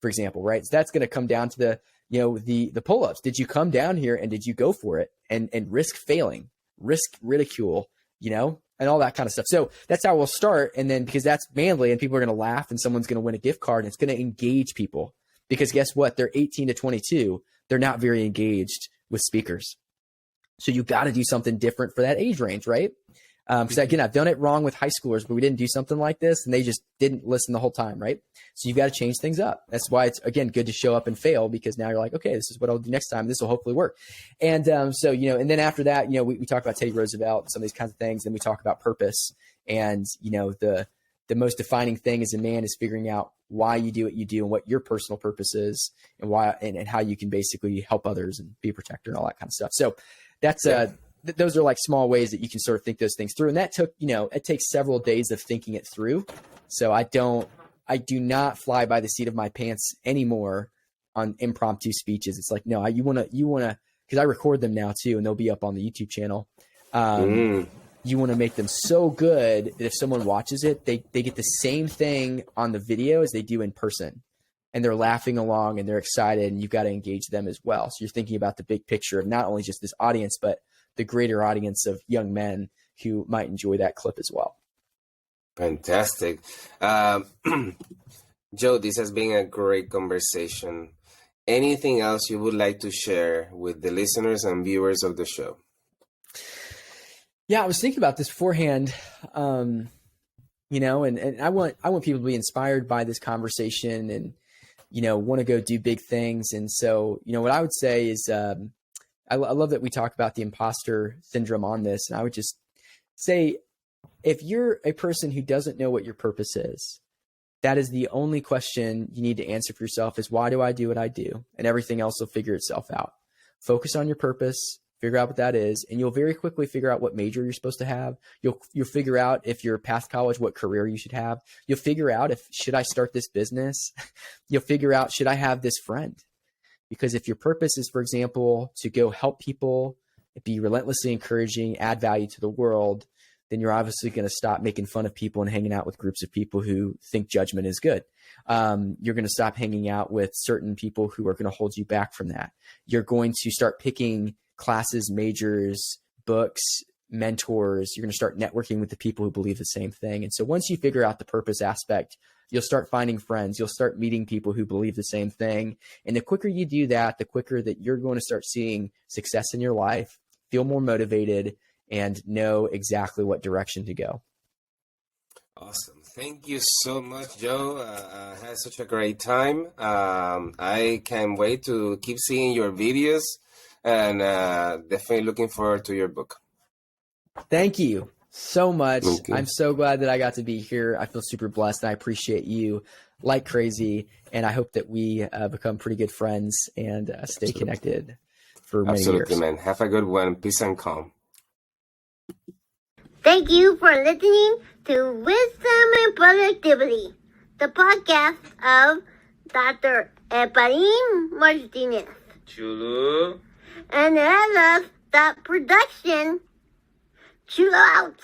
for example, right? So that's going to come down to the pull-ups. Did you come down here and did you go for it and risk failing, risk ridicule, and all that kind of stuff. So that's how we'll start. And then because that's manly and people are going to laugh and someone's going to win a gift card and it's going to engage people because guess what? They're 18 to 22. They're not very engaged with speakers. So you got to do something different for that age range, right? Because again, I've done it wrong with high schoolers, but we didn't do something like this and they just didn't listen the whole time, right? So you've got to change things up. That's why it's, again, good to show up and fail because now you're like, okay, this is what I'll do next time. This will hopefully work. And so, and then after that, we talk about Teddy Roosevelt and some of these kinds of things. Then we talk about purpose and, the most defining thing as a man is figuring out why you do what you do and what your personal purpose is and why, and how you can basically help others and be a protector and all that kind of stuff. So that's, those are like small ways that you can sort of think those things through. And that took, it takes several days of thinking it through. So I do not fly by the seat of my pants anymore on impromptu speeches. It's like, no, you want to, cause I record them now too, and they'll be up on the YouTube channel. You want to make them so good that if someone watches it, they get the same thing on the video as they do in person. And they're laughing along and they're excited and you've got to engage them as well. So you're thinking about the big picture of not only just this audience, but the greater audience of young men who might enjoy that clip as well. Fantastic. Joe, this has been a great conversation. Anything else you would like to share with the listeners and viewers of the show? Yeah, I was thinking about this beforehand, and I want people to be inspired by this conversation and, want to go do big things. And so, what I would say is, I love that we talk about the imposter syndrome on this. And I would just say, if you're a person who doesn't know what your purpose is, that is the only question you need to answer for yourself is, why do I do what I do? And everything else will figure itself out. Focus on your purpose, figure out what that is, and you'll very quickly figure out what major you're supposed to have. You'll figure out if you're past college, what career you should have. You'll figure out should I start this business? You'll figure out, should I have this friend? Because if your purpose is, for example, to go help people, be relentlessly encouraging, add value to the world, then you're obviously going to stop making fun of people and hanging out with groups of people who think judgment is good. You're going to stop hanging out with certain people who are going to hold you back from that. You're going to start picking classes, majors, books, mentors. You're going to start networking with the people who believe the same thing. And so once you figure out the purpose aspect, you'll start finding friends. You'll start meeting people who believe the same thing. And the quicker you do that, the quicker that you're going to start seeing success in your life, feel more motivated, and know exactly what direction to go. Awesome. Thank you so much, Joe. I had such a great time. I can't wait to keep seeing your videos and definitely looking forward to your book. Thank you so much. I'm so glad that I got to be here. I feel super blessed and I appreciate you like crazy. And I hope that we become pretty good friends and stay connected for many years. Absolutely, man. Have a good one. Peace and calm. Thank you for listening to Wisdom and Productivity, the podcast of Dr. Efraín Martinez. Chulo. And I love that production. Chill out.